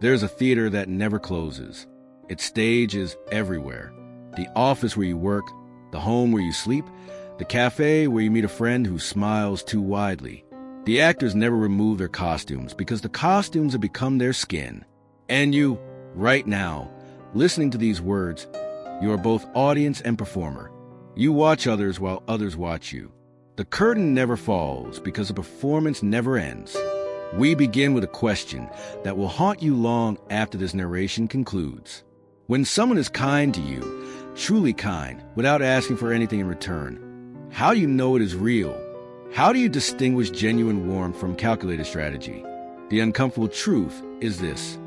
There's a theater that never closes. Its stage is everywhere. The office where you work, the home where you sleep, the cafe where you meet a friend who smiles too widely. The actors never remove their costumes because the costumes have become their skin. And you, right now, listening to these words, you are both audience and performer. You watch others while others watch you. The curtain never falls because the performance never ends. We begin with a question that will haunt you long after this narration concludes. When someone is kind to you, truly kind, without asking for anything in return, how do you know it is real? How do you distinguish genuine warmth from calculated strategy? The uncomfortable truth is this: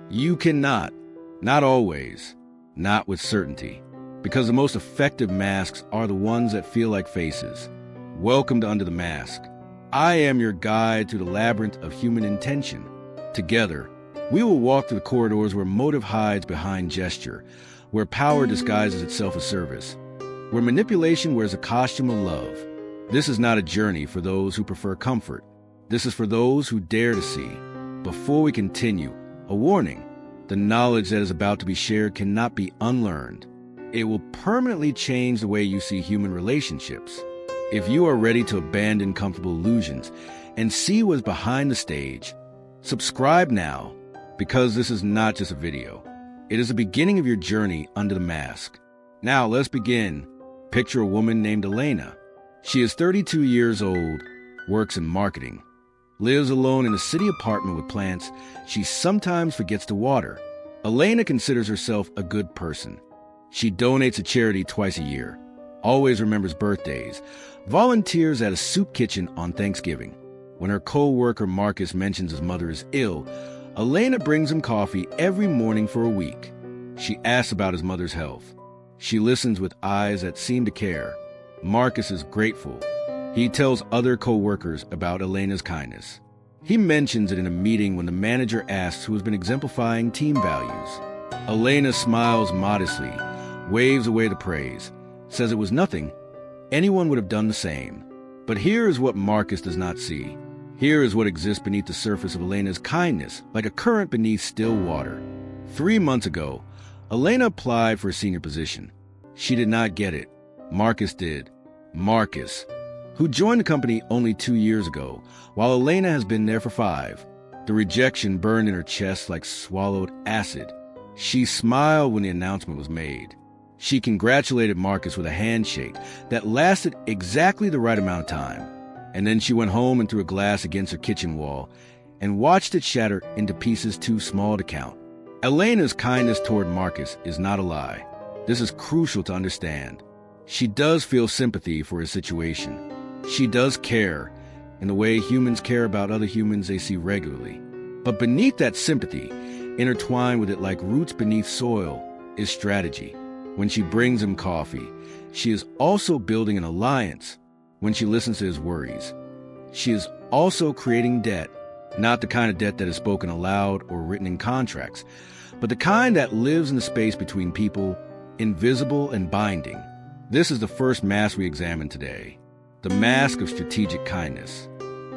you cannot, not always, not with certainty, because the most effective masks are the ones that feel like faces. Welcome to Under the Mask. I am your guide to the labyrinth of human intention. Together, we will walk through the corridors where motive hides behind gesture, where power disguises itself as service, where manipulation wears a costume of love. This is not a journey for those who prefer comfort. This is for those who dare to see. Before we continue, a warning: the knowledge that is about to be shared cannot be unlearned. It will permanently change the way you see human relationships. If you are ready to abandon comfortable illusions and see what's behind the stage, subscribe now, because this is not just a video. It is the beginning of your journey under the mask. Now let's begin. Picture a woman named Elena. She is 32 years old, works in marketing, lives alone in a city apartment with plants she sometimes forgets to water. Elena considers herself a good person. She donates to charity twice a year, always remembers birthdays, volunteers at a soup kitchen on Thanksgiving. When her co-worker Marcus mentions his mother is ill, Elena brings him coffee every morning for a week. She asks about his mother's health. She listens with eyes that seem to care. Marcus is grateful. He tells other co-workers about Elena's kindness. He mentions it in a meeting when the manager asks who has been exemplifying team values. Elena smiles modestly, waves away the praise, says it was nothing. Anyone would have done the same. But here is what Marcus does not see. Here is what exists beneath the surface of Elena's kindness, like a current beneath still water. 3 months ago, Elena applied for a senior position. She did not get it. Marcus did. Marcus, who joined the company only 2 years ago, while Elena has been there for 5. The rejection burned in her chest like swallowed acid. She smiled when the announcement was made. She congratulated Marcus with a handshake that lasted exactly the right amount of time. And then she went home and threw a glass against her kitchen wall and watched it shatter into pieces too small to count. Elena's kindness toward Marcus is not a lie. This is crucial to understand. She does feel sympathy for his situation. She does care in the way humans care about other humans they see regularly. But beneath that sympathy, intertwined with it like roots beneath soil, is strategy. When she brings him coffee, she is also building an alliance. When she listens to his worries, she is also creating debt. Not the kind of debt that is spoken aloud or written in contracts, but the kind that lives in the space between people, invisible and binding. This is the first mask we examine today, the mask of strategic kindness.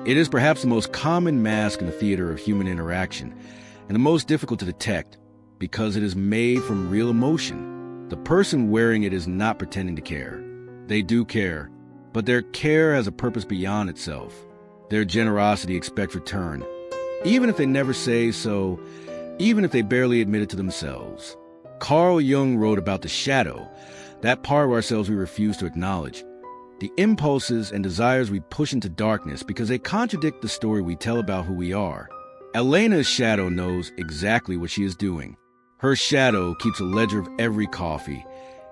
It is perhaps the most common mask in the theater of human interaction, and the most difficult to detect because it is made from real emotion. The person wearing it is not pretending to care. They do care, but their care has a purpose beyond itself. Their generosity expects return, even if they never say so, even if they barely admit it to themselves. Carl Jung wrote about the shadow, that part of ourselves we refuse to acknowledge, the impulses and desires we push into darkness because they contradict the story we tell about who we are. Elena's shadow knows exactly what she is doing. Her shadow keeps a ledger of every coffee,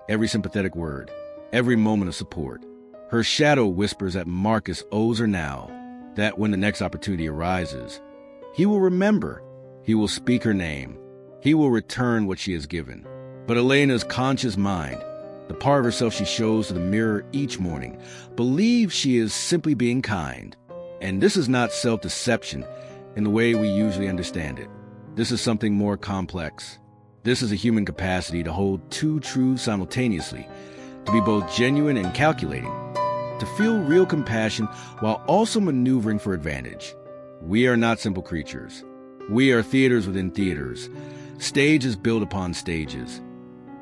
every sympathetic word, every moment of support. Her shadow whispers that Marcus owes her now, that when the next opportunity arises, he will remember, he will speak her name, he will return what she has given. But Elena's conscious mind, the part of herself she shows to the mirror each morning, believes she is simply being kind. And this is not self-deception in the way we usually understand it. This is something more complex. This is a human capacity to hold two truths simultaneously, to be both genuine and calculating, to feel real compassion while also maneuvering for advantage. We are not simple creatures. We are theaters within theaters, stages built upon stages,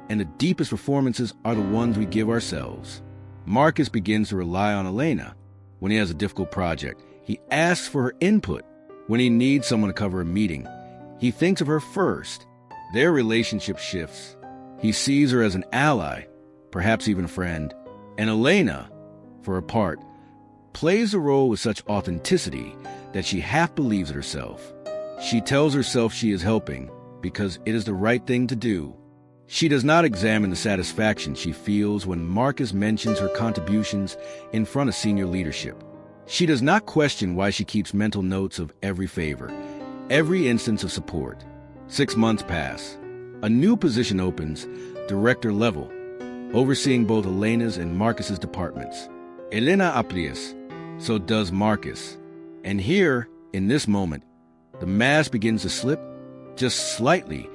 and the deepest performances are the ones we give ourselves. Marcus begins to rely on Elena. When he has a difficult project, he asks for her input. When he needs someone to cover a meeting, he thinks of her first. Their relationship shifts. He sees her as an ally, perhaps even a friend, and Elena, for her part, plays the role with such authenticity that she half believes it herself. She tells herself she is helping because it is the right thing to do. She does not examine the satisfaction she feels when Marcus mentions her contributions in front of senior leadership. She does not question why she keeps mental notes of every favor, every instance of support. 6 months pass. A new position opens, director level, overseeing both Elena's and Marcus's departments. Elena applies, so does Marcus. And here, in this moment, the mask begins to slip, just slightly,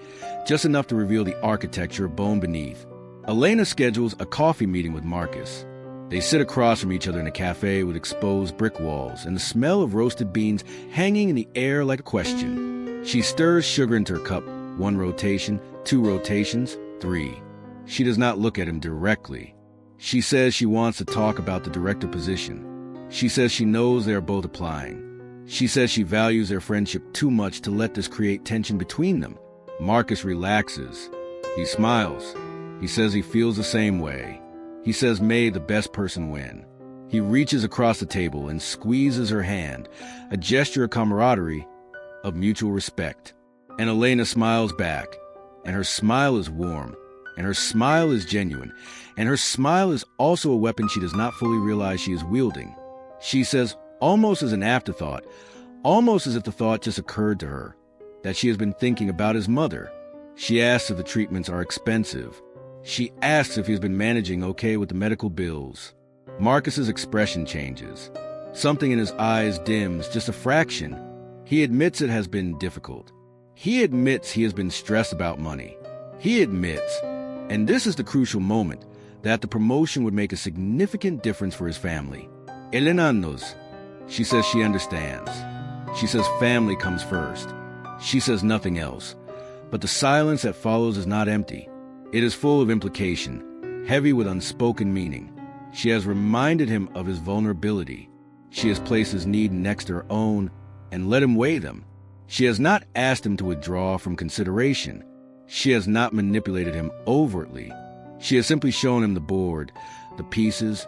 just enough to reveal the architecture of bone beneath. Elena schedules a coffee meeting with Marcus. They sit across from each other in a cafe with exposed brick walls and the smell of roasted beans hanging in the air like a question. She stirs sugar into her cup, 1 rotation, 2 rotations, 3. She does not look at him directly. She says she wants to talk about the director position. She says she knows they are both applying. She says she values their friendship too much to let this create tension between them. Marcus relaxes. He smiles. He says he feels the same way. He says may the best person win. He reaches across the table and squeezes her hand, a gesture of camaraderie, of mutual respect. And Elena smiles back, and her smile is warm, and her smile is genuine, and her smile is also a weapon she does not fully realize she is wielding. She says, almost as an afterthought, almost as if the thought just occurred to her, that she has been thinking about his mother. She asks if the treatments are expensive. She asks if he's been managing okay with the medical bills. Marcus's expression changes. Something in his eyes dims just a fraction. He admits it has been difficult. He admits he has been stressed about money. He admits, and this is the crucial moment, that the promotion would make a significant difference for his family. Elena knows. She says she understands. She says family comes first. She says nothing else. But the silence that follows is not empty. It is full of implication, heavy with unspoken meaning. She has reminded him of his vulnerability. She has placed his need next to her own and let him weigh them. She has not asked him to withdraw from consideration. She has not manipulated him overtly. She has simply shown him the board, the pieces,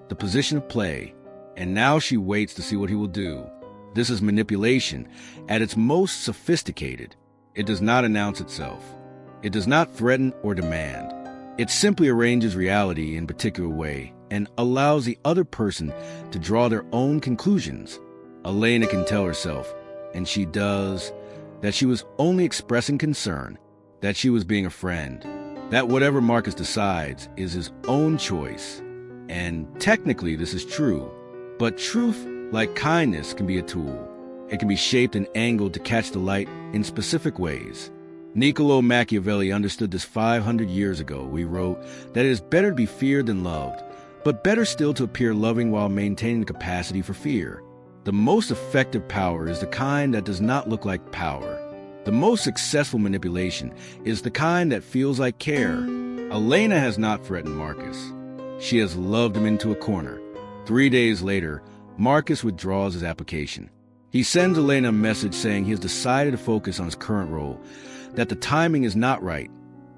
the position of play, and now she waits to see what he will do. This is manipulation at its most sophisticated. It does not announce itself. It does not threaten or demand. It simply arranges reality in a particular way and allows the other person to draw their own conclusions. Elena can tell herself, and she does, that she was only expressing concern, that she was being a friend, that whatever Marcus decides is his own choice. And technically this is true, but truth, like kindness, can be a tool. It can be shaped and angled to catch the light in specific ways. Niccolo Machiavelli understood this 500 years ago. We wrote that it is better to be feared than loved, but better still to appear loving while maintaining the capacity for fear. The most effective power is the kind that does not look like power. The most successful manipulation is the kind that feels like care. Elena has not threatened Marcus. She has loved him into a corner. 3 days later, Marcus withdraws his application. He sends Elena a message saying he has decided to focus on his current role, that the timing is not right,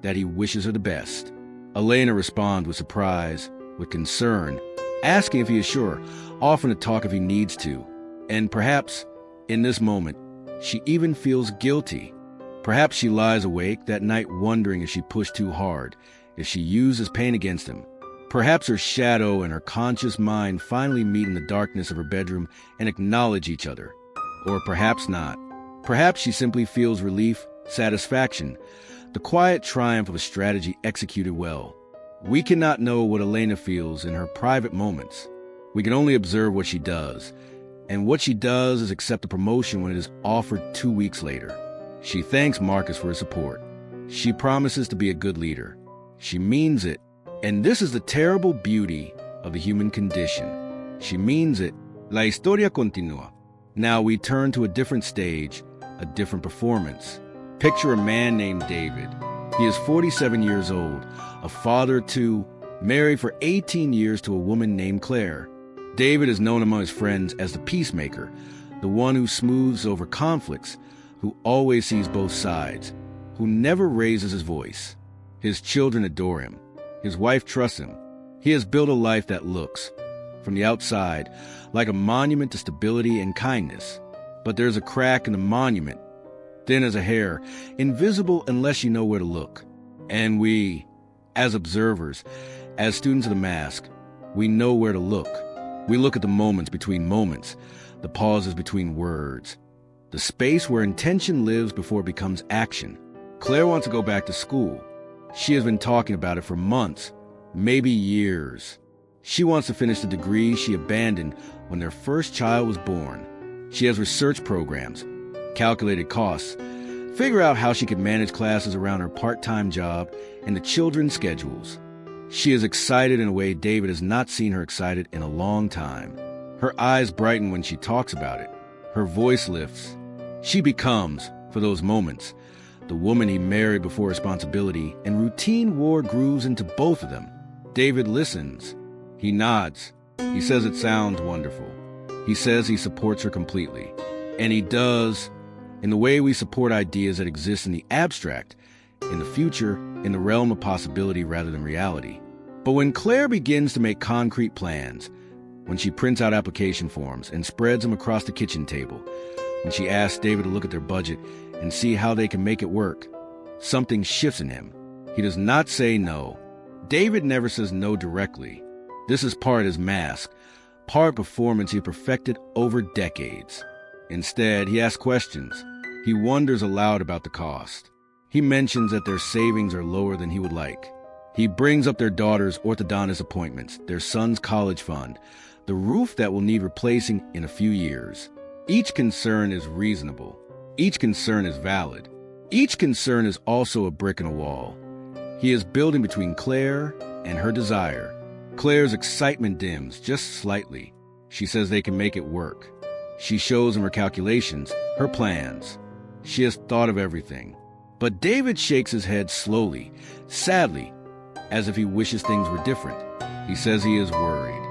that he wishes her the best. Elena responds with surprise, with concern, asking if he is sure, offering to talk if he needs to. And perhaps, in this moment, she even feels guilty. Perhaps she lies awake that night wondering if she pushed too hard, if she used his pain against him. Perhaps her shadow and her conscious mind finally meet in the darkness of her bedroom and acknowledge each other. Or perhaps not. Perhaps she simply feels relief, satisfaction, the quiet triumph of a strategy executed well. We cannot know what Elena feels in her private moments. We can only observe what she does. And what she does is accept a promotion when it is offered 2 weeks later. She thanks Marcus for his support. She promises to be a good leader. She means it. And this is the terrible beauty of the human condition. She means it. La historia continúa. Now we turn to a different stage, a a different performance. Picture a man named David. He is 47 years old, a father of two, married for 18 years to a woman named Claire. David is known among his friends as the peacemaker, the one who smooths over conflicts, who always sees both sides, who never raises his voice. His children adore him. His wife trusts him. He has built a life that looks, from the outside, like a monument to stability and kindness. But there's a crack in the monument, thin as a hair, invisible unless you know where to look. And we, as observers, as students of the mask, we know where to look. We look at the moments between moments, the pauses between words, the space where intention lives before it becomes action. Claire wants to go back to school. She has been talking about it for months, maybe years. She wants to finish the degree she abandoned when their first child was born. She has research programs, calculated costs, figure out how she could manage classes around her part-time job and the children's schedules. She is excited in a way David has not seen her excited in a long time. Her eyes brighten when she talks about it. Her voice lifts. She becomes, for those moments, the woman he married before responsibility and routine wore grooves into both of them. David listens. He nods. He says it sounds wonderful. He says he supports her completely. And he does, in the way we support ideas that exist in the abstract, in the future, in the realm of possibility rather than reality. But when Claire begins to make concrete plans, when she prints out application forms and spreads them across the kitchen table, when she asks David to look at their budget and see how they can make it work, something shifts in him. He does not say no. David never says no directly. This is part his mask, part performance he perfected over decades. Instead, he asks questions. He wonders aloud about the cost. He mentions that their savings are lower than he would like. He brings up their daughter's orthodontist appointments, their son's college fund, the roof that will need replacing in a few years. Each concern is reasonable. Each concern is valid. Each concern is also a brick in a wall. He is building between Claire and her desire. Claire's excitement dims just slightly. She says they can make it work. She shows him her calculations, her plans. She has thought of everything. But David shakes his head slowly, sadly, as if he wishes things were different. He says he is worried.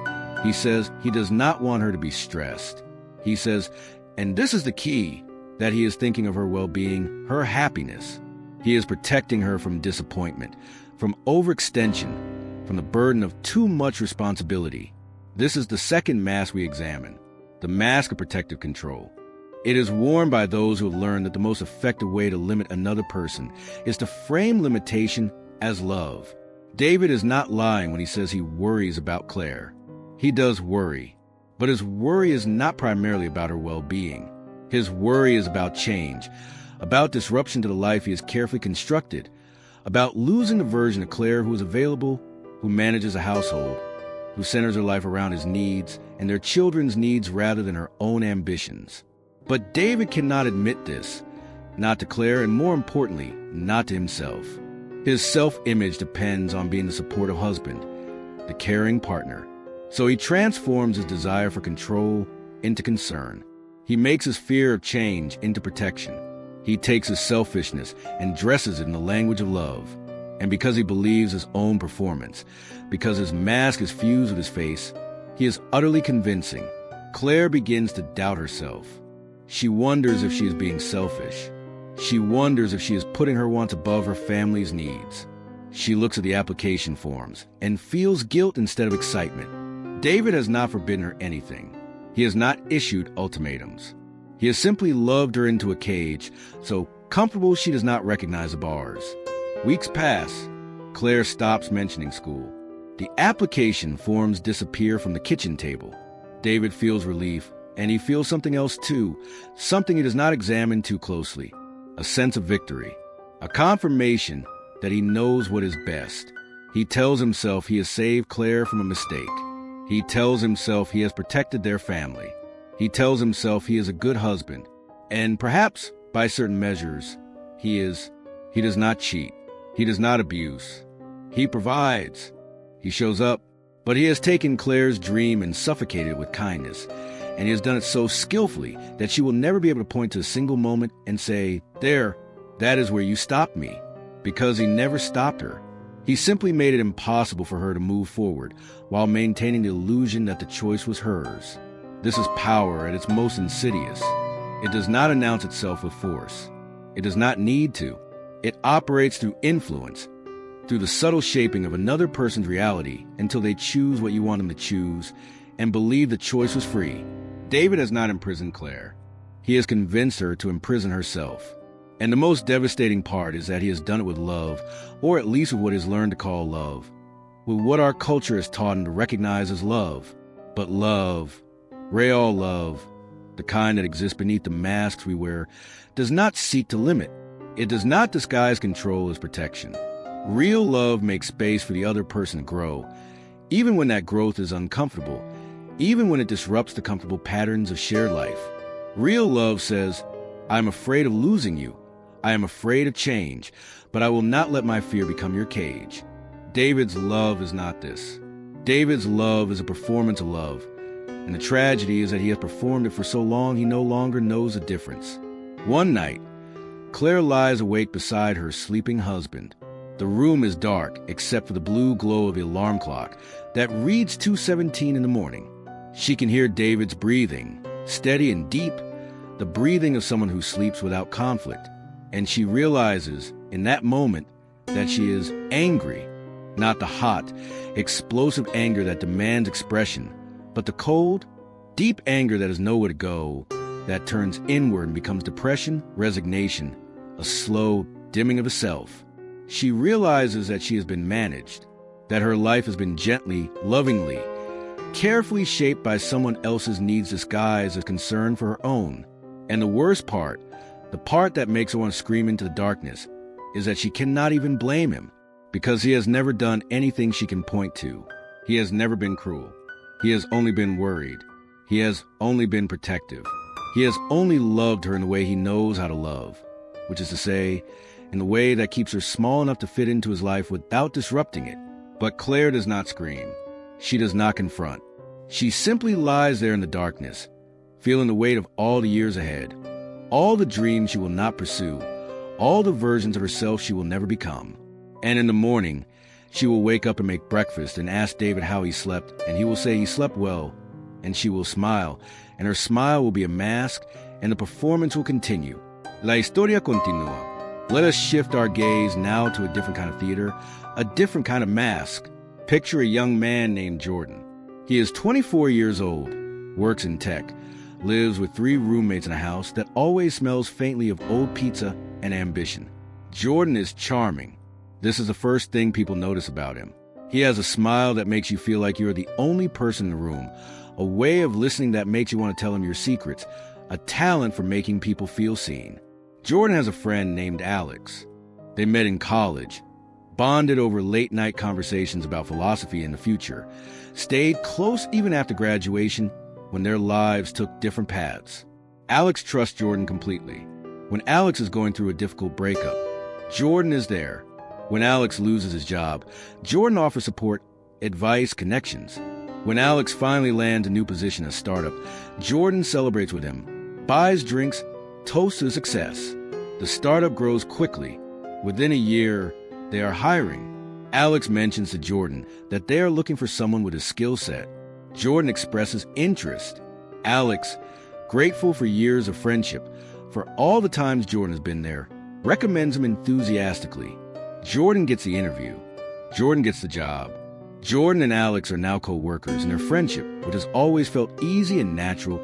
He says he does not want her to be stressed. He says, and this is the key, that he is thinking of her well-being, her happiness. He is protecting her from disappointment, from overextension, from the burden of too much responsibility. This is the second mask we examine, the mask of protective control. It is worn by those who have learned that the most effective way to limit another person is to frame limitation as love. David is not lying when he says he worries about Claire. He does worry, but his worry is not primarily about her well-being. His worry is about change, about disruption to the life he has carefully constructed, about losing the version of Claire who is available, who manages a household, who centers her life around his needs and their children's needs rather than her own ambitions. But David cannot admit this, not to Claire, and more importantly, not to himself. His self-image depends on being the supportive husband, the caring partner. So he transforms his desire for control into concern. He makes his fear of change into protection. He takes his selfishness and dresses it in the language of love. And because he believes his own performance, because his mask is fused with his face, he is utterly convincing. Claire begins to doubt herself. She wonders if she is being selfish. She wonders if she is putting her wants above her family's needs. She looks at the application forms and feels guilt instead of excitement. David has not forbidden her anything. He has not issued ultimatums. He has simply loved her into a cage, so comfortable she does not recognize the bars. Weeks pass. Claire stops mentioning school. The application forms disappear from the kitchen table. David feels relief, and he feels something else too, something he does not examine too closely. A sense of victory, a confirmation that he knows what is best. He tells himself he has saved Claire from a mistake. He tells himself he has protected their family. He tells himself he is a good husband. And perhaps, by certain measures, he does not cheat. He does not abuse. He provides. He shows up. But he has taken Claire's dream and suffocated it with kindness. and he has done it so skillfully that she will never be able to point to a single moment and say, "There, that is where you stopped me," because he never stopped her. He simply made it impossible for her to move forward while maintaining the illusion that the choice was hers. This is power at its most insidious. It does not announce itself with force. It does not need to. It operates through influence, through the subtle shaping of another person's reality until they choose what you want them to choose and believe the choice was free. David has not imprisoned Claire. He has convinced her to imprison herself. And the most devastating part is that he has done it with love, or at least with what he has learned to call love, with what our culture has taught him to recognize as love. But love, real love, the kind that exists beneath the masks we wear, does not seek to limit. It does not disguise control as protection. Real love makes space for the other person to grow, even when that growth is uncomfortable, even when it disrupts the comfortable patterns of shared life. Real love says, "I'm afraid of losing you. I am afraid of change, but I will not let my fear become your cage." David's love is not this. David's love is a performance of love, and the tragedy is that he has performed it for so long he no longer knows the difference. One night, Claire lies awake beside her sleeping husband. The room is dark except for the blue glow of the alarm clock that reads 2:17 in the morning. She can hear David's breathing, steady and deep, the breathing of someone who sleeps without conflict. And she realizes in that moment that she is angry, not the hot, explosive anger that demands expression, but the cold, deep anger that has nowhere to go, that turns inward and becomes depression, resignation, a slow dimming of the self. She realizes that she has been managed, that her life has been gently, lovingly, carefully shaped by someone else's needs disguised as concern for her own. And the worst part, the part that makes her want to scream into the darkness, is that she cannot even blame him, because he has never done anything she can point to. He has never been cruel. He has only been worried. He has only been protective. He has only loved her in the way he knows how to love, which is to say, in the way that keeps her small enough to fit into his life without disrupting it. But Claire does not scream. She does not confront. She simply lies there in the darkness, feeling the weight of all the years ahead, all the dreams she will not pursue, all the versions of herself she will never become. And in the morning, she will wake up and make breakfast and ask David how he slept, and he will say he slept well, and she will smile, and her smile will be a mask, and the performance will continue. La historia continua. Let us shift our gaze now to a different kind of theater, a different kind of mask. Picture a young man named Jordan. He is 24 years old, works in tech, lives with 3 roommates in a house that always smells faintly of old pizza and ambition. Jordan is charming. This is the first thing people notice about him. He has a smile that makes you feel like you're the only person in the room, a way of listening that makes you want to tell him your secrets, a talent for making people feel seen. Jordan has a friend named Alex. They met in college, bonded over late-night conversations about philosophy and the future, stayed close even after graduation when their lives took different paths. Alex trusts Jordan completely. When Alex is going through a difficult breakup, Jordan is there. When Alex loses his job, Jordan offers support, advice, connections. When Alex finally lands a new position at a startup, Jordan celebrates with him, buys drinks, toasts to success. The startup grows quickly. Within a year, they are hiring. Alex mentions to Jordan that they are looking for someone with a skill set. Jordan expresses interest. Alex, grateful for years of friendship, for all the times Jordan has been there, recommends him enthusiastically. Jordan gets the interview. Jordan gets the job. Jordan and Alex are now co-workers, and their friendship, which has always felt easy and natural,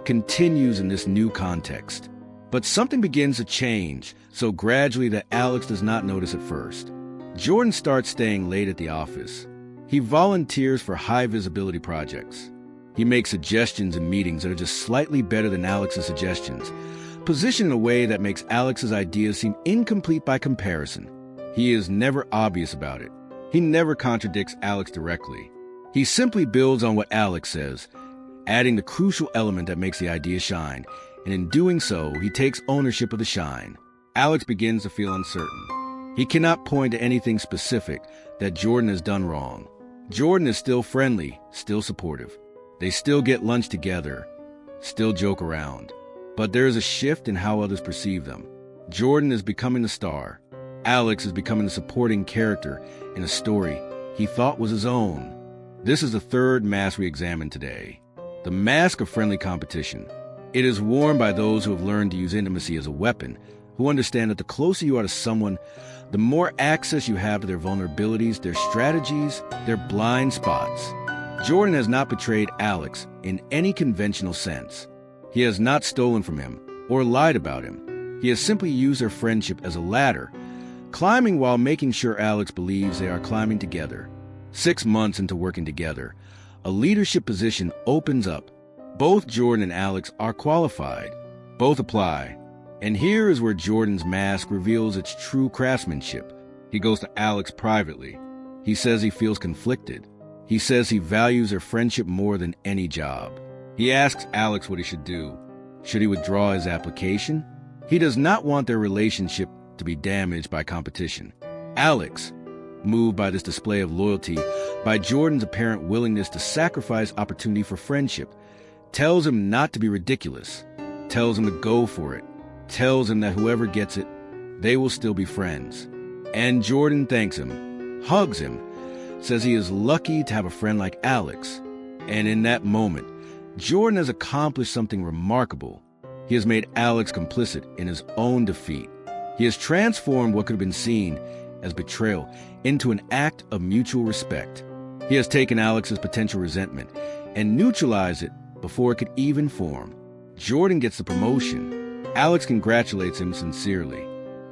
continues in this new context. But something begins to change, so gradually that Alex does not notice at first. Jordan starts staying late at the office. He volunteers for high-visibility projects. He makes suggestions in meetings that are just slightly better than Alex's suggestions, positioned in a way that makes Alex's ideas seem incomplete by comparison. He is never obvious about it. He never contradicts Alex directly. He simply builds on what Alex says, adding the crucial element that makes the idea shine, and in doing so, he takes ownership of the shine. Alex begins to feel uncertain. He cannot point to anything specific that Jordan has done wrong. Jordan is still friendly, still supportive. They still get lunch together. still joke around. But there is a shift in how others perceive them. Jordan is becoming the star. Alex is becoming the supporting character in a story he thought was his own. This is the third mask we examine today. The mask of friendly competition. It is worn by those who have learned to use intimacy as a weapon, who understand that the closer you are to someone, the more access you have to their vulnerabilities, their strategies, their blind spots. Jordan has not betrayed Alex in any conventional sense. He has not stolen from him or lied about him. He has simply used their friendship as a ladder, climbing while making sure Alex believes they are climbing together. 6 months into working together, a leadership position opens up. Both Jordan and Alex are qualified. Both apply. And here is where Jordan's mask reveals its true craftsmanship. He goes to Alex privately. He says he feels conflicted. He says he values their friendship more than any job. He asks Alex what he should do. Should he withdraw his application? He does not want their relationship to be damaged by competition. Alex, moved by this display of loyalty, by Jordan's apparent willingness to sacrifice opportunity for friendship, tells him not to be ridiculous, tells him to go for it, tells him that whoever gets it, they will still be friends. And Jordan thanks him, hugs him, says he is lucky to have a friend like Alex. And in that moment, Jordan has accomplished something remarkable. He has made Alex complicit in his own defeat. He has transformed what could have been seen as betrayal into an act of mutual respect. He has taken Alex's potential resentment and neutralized it before it could even form. Jordan gets the promotion. Alex congratulates him sincerely.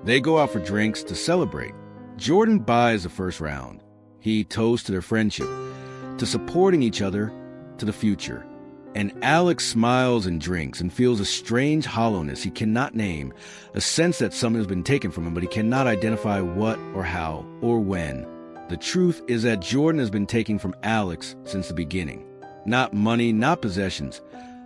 They go out for drinks to celebrate. Jordan buys the first round. He toasts to their friendship, to supporting each other, to the future. And Alex smiles and drinks and feels a strange hollowness he cannot name, a sense that something has been taken from him, but he cannot identify what or how or when. The truth is that Jordan has been taking from Alex since the beginning. Not money, not possessions,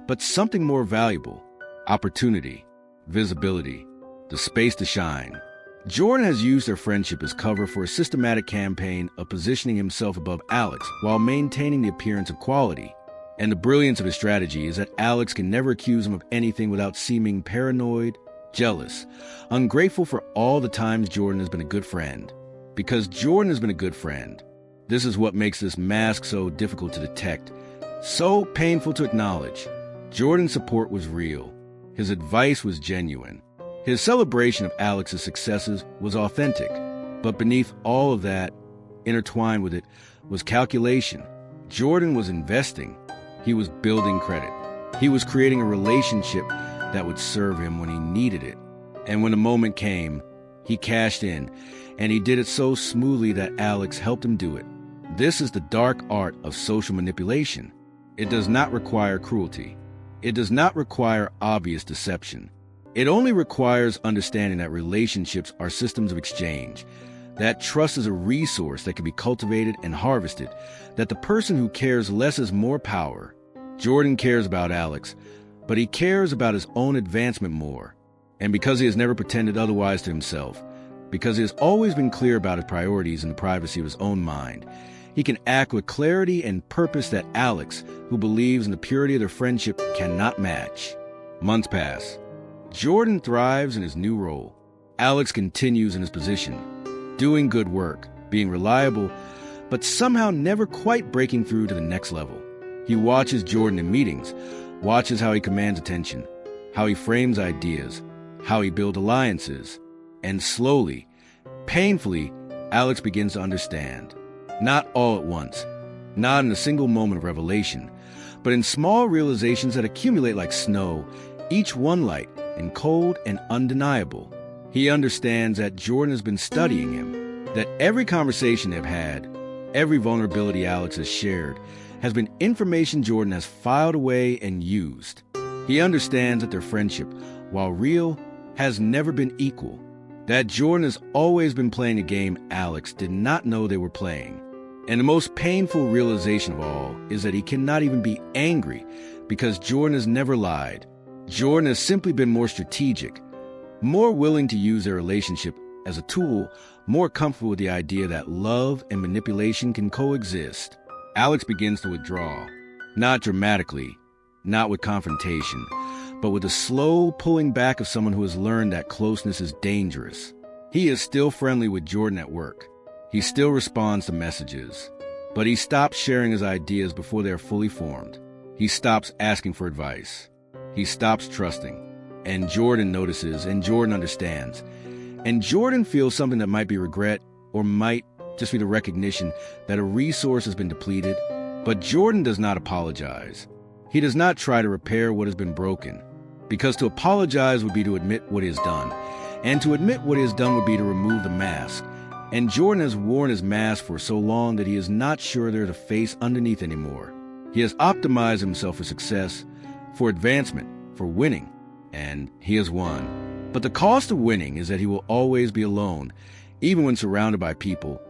but something more valuable. Opportunity, visibility, the space to shine. Jordan has used their friendship as cover for a systematic campaign of positioning himself above Alex while maintaining the appearance of quality. And the brilliance of his strategy is that Alex can never accuse him of anything without seeming paranoid, jealous, ungrateful for all the times Jordan has been a good friend. Because Jordan has been a good friend. This is what makes this mask so difficult to detect, so painful to acknowledge. Jordan's support was real. His advice was genuine. His celebration of Alex's successes was authentic. But beneath all of that, intertwined with it, was calculation. Jordan was investing. He was building credit. He was creating a relationship that would serve him when he needed it. And when the moment came, he cashed in, and he did it so smoothly that Alex helped him do it. This is the dark art of social manipulation. It does not require cruelty. It does not require obvious deception. It only requires understanding that relationships are systems of exchange, that trust is a resource that can be cultivated and harvested, that the person who cares less has more power. Jordan cares about Alex, but he cares about his own advancement more. And because he has never pretended otherwise to himself, because he has always been clear about his priorities in the privacy of his own mind, he can act with clarity and purpose that Alex, who believes in the purity of their friendship, cannot match. Months pass. Jordan thrives in his new role. Alex continues in his position, doing good work, being reliable, but somehow never quite breaking through to the next level. He watches Jordan in meetings, watches how he commands attention, how he frames ideas, how he builds alliances. And slowly, painfully, Alex begins to understand. Not all at once, not in a single moment of revelation, but in small realizations that accumulate like snow, each one light and cold and undeniable. He understands that Jordan has been studying him, that every conversation they've had, every vulnerability Alex has shared, has been information Jordan has filed away and used. He understands that their friendship, while real, has never been equal. That Jordan has always been playing a game Alex did not know they were playing. And the most painful realization of all is that he cannot even be angry because Jordan has never lied. Jordan has simply been more strategic, more willing to use their relationship as a tool, more comfortable with the idea that love and manipulation can coexist. Alex begins to withdraw, not dramatically, not with confrontation, but with the slow pulling back of someone who has learned that closeness is dangerous. He is still friendly with Jordan at work. He still responds to messages, but he stops sharing his ideas before they are fully formed. He stops asking for advice. He stops trusting. And Jordan notices, and Jordan understands. And Jordan feels something that might be regret, or might just be the recognition that a resource has been depleted. But Jordan does not apologize. He does not try to repair what has been broken, because to apologize would be to admit what he has done. And to admit what he has done would be to remove the mask. And Jordan has worn his mask for so long that he is not sure there's a face underneath anymore. He has optimized himself for success, for advancement, for winning, and he has won. But the cost of winning is that he will always be alone, even when surrounded by people,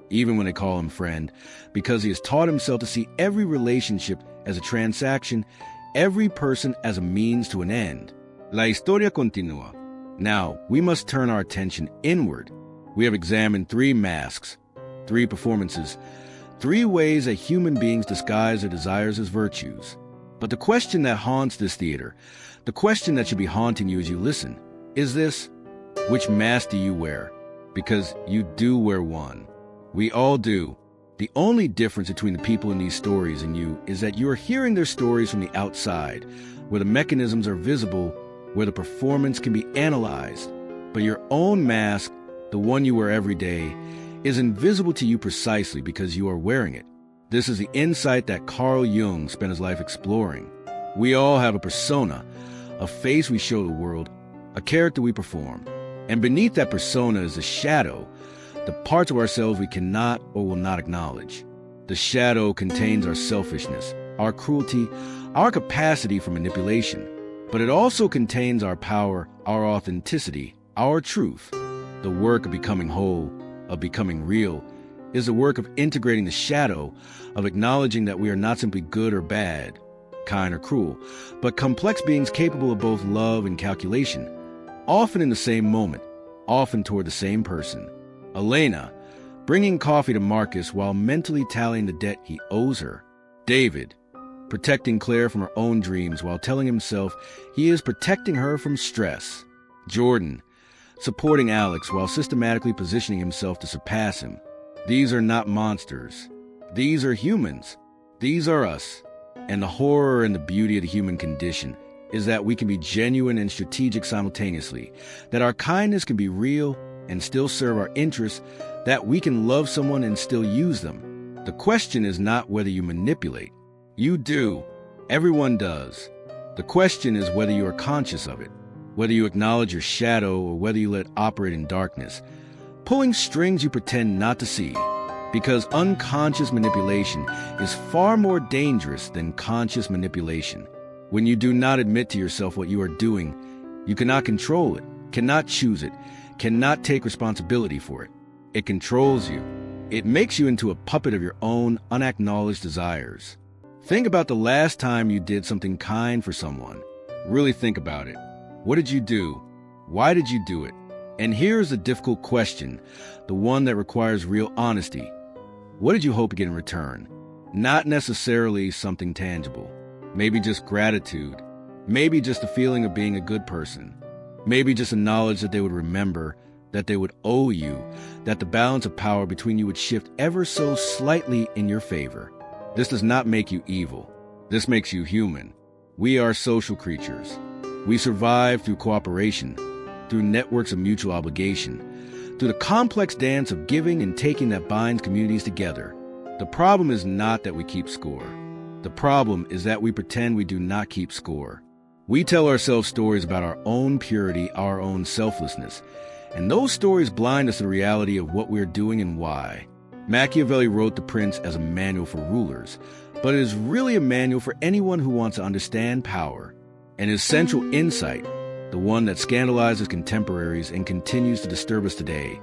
even when they call him friend, because he has taught himself to see every relationship as a transaction, every person as a means to an end. La historia continúa. Now, we must turn our attention inward. We have examined 3 masks, 3 performances, 3 ways that human beings disguise their desires as virtues. But the question that haunts this theater, the question that should be haunting you as you listen, is this: which mask do you wear? Because you do wear one. We all do. The only difference between the people in these stories and you is that you are hearing their stories from the outside, where the mechanisms are visible, where the performance can be analyzed. But your own mask, the one you wear every day, is invisible to you precisely because you are wearing it. This is the insight that Carl Jung spent his life exploring. We all have a persona, a face we show the world, a character we perform. And beneath that persona is the shadow, the parts of ourselves we cannot or will not acknowledge. The shadow contains our selfishness, our cruelty, our capacity for manipulation. But it also contains our power, our authenticity, our truth. The work of becoming whole, of becoming real, is the work of integrating the shadow, of acknowledging that we are not simply good or bad, kind or cruel, but complex beings capable of both love and calculation, often in the same moment, often toward the same person. Elena, bringing coffee to Marcus while mentally tallying the debt he owes her. David, protecting Claire from her own dreams while telling himself he is protecting her from stress. Jordan, supporting Alex while systematically positioning himself to surpass him. These are not monsters. These are humans. These are us. And the horror and the beauty of the human condition is that we can be genuine and strategic simultaneously, that our kindness can be real and still serve our interests, that we can love someone and still use them. The question is not whether you manipulate. You do. Everyone does. The question is whether you are conscious of it, whether you acknowledge your shadow or whether you let it operate in darkness, pulling strings you pretend not to see, because unconscious manipulation is far more dangerous than conscious manipulation. When you do not admit to yourself what you are doing, you cannot control it, cannot choose it, cannot take responsibility for it. It controls you. It makes you into a puppet of your own unacknowledged desires. Think about the last time you did something kind for someone. Really think about it. What did you do? Why did you do it? And here's the difficult question, the one that requires real honesty. What did you hope to get in return? Not necessarily something tangible. Maybe just gratitude. Maybe just the feeling of being a good person. Maybe just a knowledge that they would remember, that they would owe you, that the balance of power between you would shift ever so slightly in your favor. This does not make you evil. This makes you human. We are social creatures. We survive through cooperation, through networks of mutual obligation, through the complex dance of giving and taking that binds communities together. The problem is not that we keep score. The problem is that we pretend we do not keep score. We tell ourselves stories about our own purity, our own selflessness, and those stories blind us to the reality of what we're doing and why. Machiavelli wrote The Prince as a manual for rulers, but it is really a manual for anyone who wants to understand power. And his central insight, the one that scandalizes contemporaries and continues to disturb us today,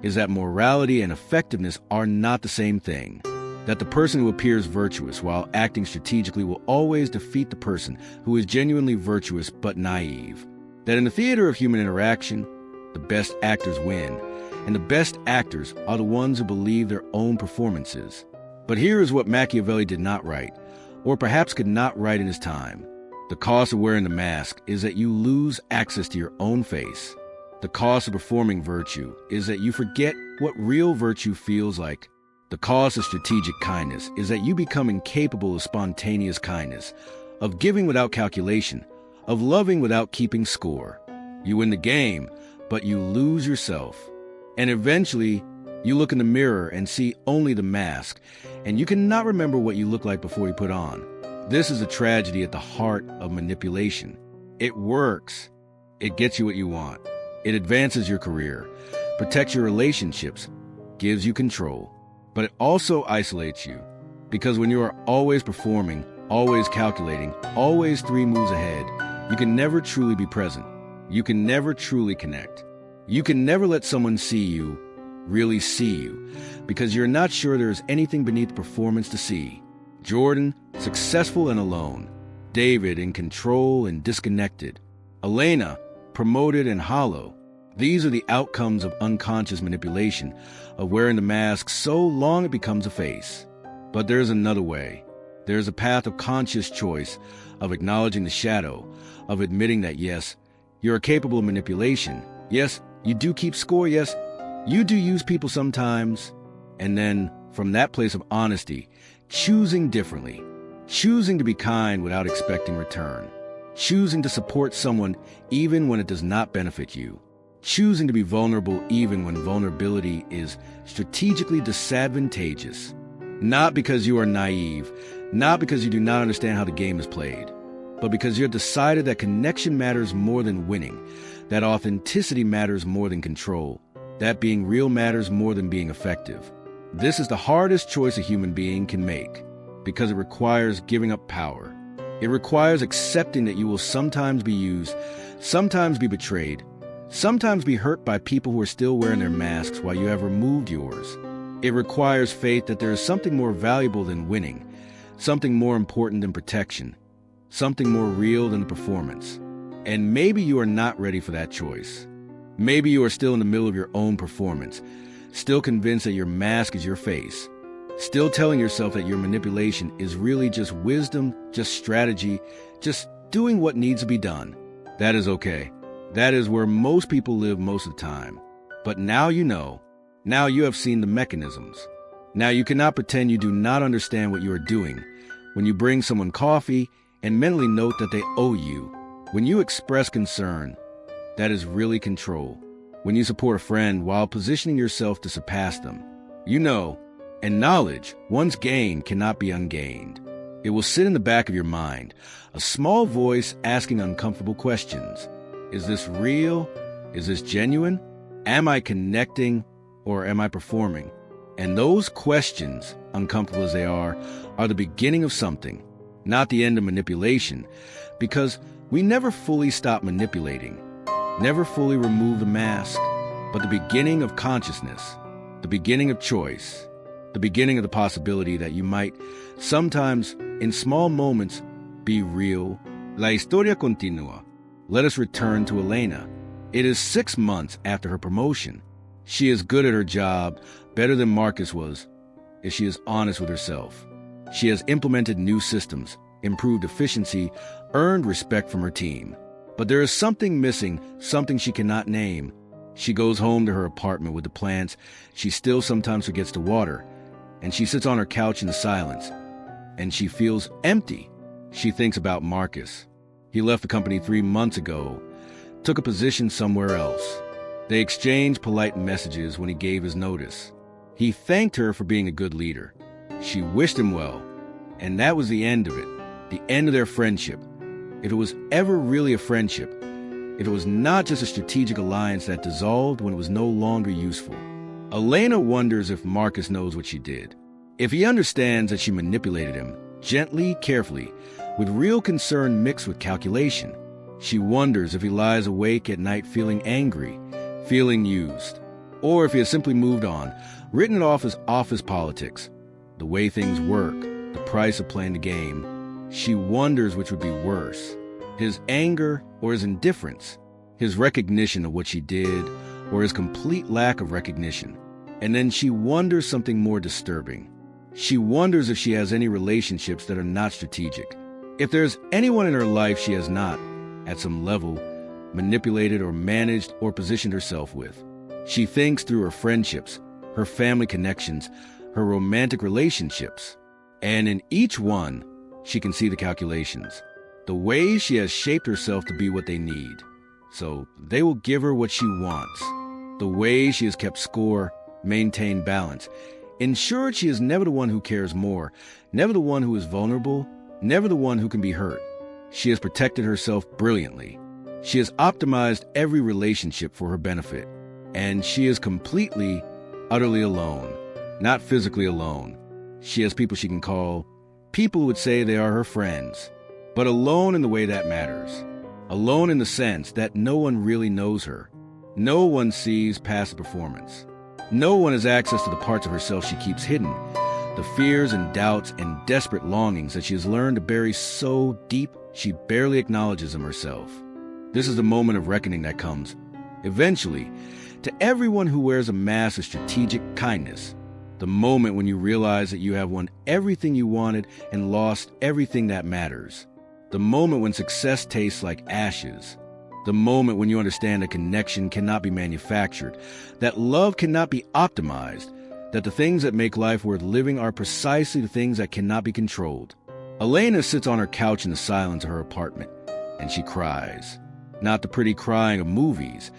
is that morality and effectiveness are not the same thing. That the person who appears virtuous while acting strategically will always defeat the person who is genuinely virtuous but naive. That in the theater of human interaction, the best actors win, and the best actors are the ones who believe their own performances. But here is what Machiavelli did not write, or perhaps could not write in his time. The cost of wearing the mask is that you lose access to your own face. The cost of performing virtue is that you forget what real virtue feels like. The cost of strategic kindness is that you become incapable of spontaneous kindness, of giving without calculation, of loving without keeping score. You win the game, but you lose yourself. And eventually, you look in the mirror and see only the mask, and you cannot remember what you look like before you put on. This is a tragedy at the heart of manipulation. It works. It gets you what you want. It advances your career, protects your relationships, gives you control. But it also isolates you, because when you are always performing, always calculating, always 3 moves ahead, you can never truly be present. You can never truly connect. You can never let someone see you, really see you, because you're not sure there is anything beneath the performance to see. Jordan, successful and alone. David, in control and disconnected. Elena, promoted and hollow. These are the outcomes of unconscious manipulation, of wearing the mask so long it becomes a face. But there's another way. There's a path of conscious choice, of acknowledging the shadow, of admitting that yes, you're capable of manipulation. Yes, you do keep score. Yes, you do use people sometimes. And then, from that place of honesty, choosing differently, choosing to be kind without expecting return, choosing to support someone even when it does not benefit you, choosing to be vulnerable even when vulnerability is strategically disadvantageous, not because you are naive, not because you do not understand how the game is played, but because you have decided that connection matters more than winning, that authenticity matters more than control, that being real matters more than being effective. This is the hardest choice a human being can make, because it requires giving up power. It requires accepting that you will sometimes be used, sometimes be betrayed, sometimes be hurt by people who are still wearing their masks while you have removed yours. It requires faith that there is something more valuable than winning, something more important than protection, something more real than the performance. And maybe you are not ready for that choice. Maybe you are still in the middle of your own performance, still convinced that your mask is your face, still telling yourself that your manipulation is really just wisdom, just strategy, just doing what needs to be done. That is okay. That is where most people live most of the time. But now you know. Now you have seen the mechanisms. Now you cannot pretend you do not understand what you are doing. When you bring someone coffee and mentally note that they owe you. When you express concern, that is really control. When you support a friend while positioning yourself to surpass them. You know, and knowledge, once gained, cannot be ungained. It will sit in the back of your mind, a small voice asking uncomfortable questions. Is this real? Is this genuine? Am I connecting or am I performing? And those questions, uncomfortable as they are the beginning of something, not the end of manipulation, because we never fully stop manipulating, never fully remove the mask, but the beginning of consciousness, the beginning of choice, the beginning of the possibility that you might sometimes, in small moments, be real. La historia continua. Let us return to Elena. It is 6 months after her promotion. She is good at her job, better than Marcus was, if she is honest with herself. She has implemented new systems, improved efficiency, earned respect from her team. But there is something missing, something she cannot name. She goes home to her apartment with the plants she still sometimes forgets to water, and she sits on her couch in the silence, and she feels empty. She thinks about Marcus. He left the company 3 months ago, took a position somewhere else. They exchanged polite messages when he gave his notice. He thanked her for being a good leader. She wished him well, and that was the end of it, the end of their friendship. If it was ever really a friendship, if it was not just a strategic alliance that dissolved when it was no longer useful. Elena wonders if Marcus knows what she did, if he understands that she manipulated him, gently, carefully, with real concern mixed with calculation. She wonders if he lies awake at night feeling angry, feeling used, or if he has simply moved on, written it off as office politics, the way things work, the price of playing the game. She wonders which would be worse, his anger or his indifference, his recognition of what she did or his complete lack of recognition. And then she wonders something more disturbing. She wonders if she has any relationships that are not strategic, If there's anyone in her life she has not, at some level, manipulated or managed or positioned herself with, she thinks through her friendships, her family connections, her romantic relationships, and in each one, she can see the calculations, the ways she has shaped herself to be what they need. So they will give her what she wants, the way she has kept score, maintained balance, ensured she is never the one who cares more, never the one who is vulnerable, never the one who can be hurt. She has protected herself brilliantly. She has optimized every relationship for her benefit, and she is completely, utterly alone, not physically alone. She has people she can call. People would say they are her friends, but alone in the way that matters. Alone in the sense that no one really knows her. No one sees past the performance. No one has access to the parts of herself she keeps hidden, the fears and doubts and desperate longings that she has learned to bury so deep she barely acknowledges them herself. This is the moment of reckoning that comes, eventually, to everyone who wears a mask of strategic kindness. The moment when you realize that you have won everything you wanted and lost everything that matters. The moment when success tastes like ashes. The moment when you understand that connection cannot be manufactured, that love cannot be optimized, that the things that make life worth living are precisely the things that cannot be controlled. Elena sits on her couch in the silence of her apartment, and she cries. Not the pretty crying of movies,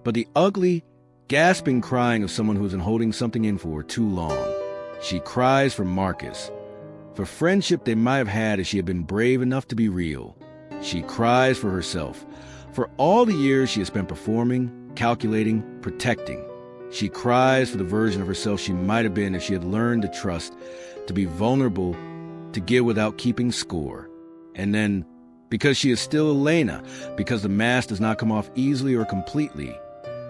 but the ugly, gasping crying of someone who has been holding something in for too long. She cries for Marcus, for friendship they might have had if she had been brave enough to be real. She cries for herself, for all the years she has spent performing, calculating, protecting. She cries for the version of herself she might have been if she had learned to trust, to be vulnerable, to give without keeping score. And then, because she is still Elena, because the mask does not come off easily or completely,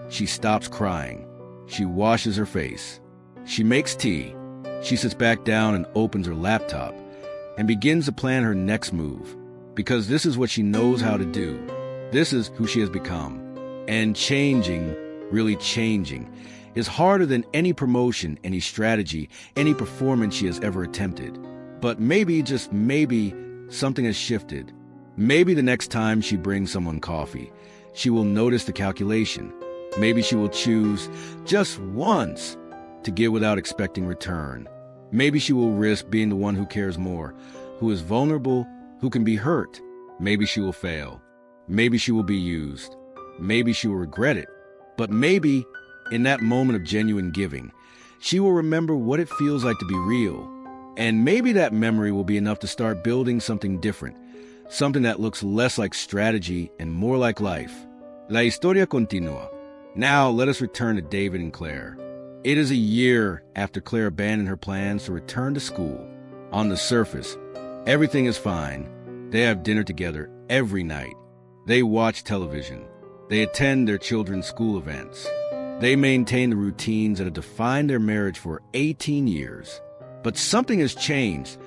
she stops crying. She washes her face. She makes tea. She sits back down and opens her laptop and begins to plan her next move, because this is what she knows how to do. This is who she has become. And changing, really changing, is harder than any promotion, any strategy, any performance she has ever attempted. But maybe, just maybe, something has shifted. Maybe the next time she brings someone coffee, she will notice the calculation. Maybe she will choose, just once, to give without expecting return. Maybe she will risk being the one who cares more, who is vulnerable, who can be hurt. Maybe she will fail. Maybe she will be used. Maybe she will regret it. But maybe, in that moment of genuine giving, she will remember what it feels like to be real. And maybe that memory will be enough to start building something different, something that looks less like strategy and more like life. La historia continua. Now let us return to David and Claire. It is a year after Claire abandoned her plans to return to school. On the surface, everything is fine. They have dinner together every night. They watch television. They attend their children's school events. They maintain the routines that have defined their marriage for 18 years. But something has changed,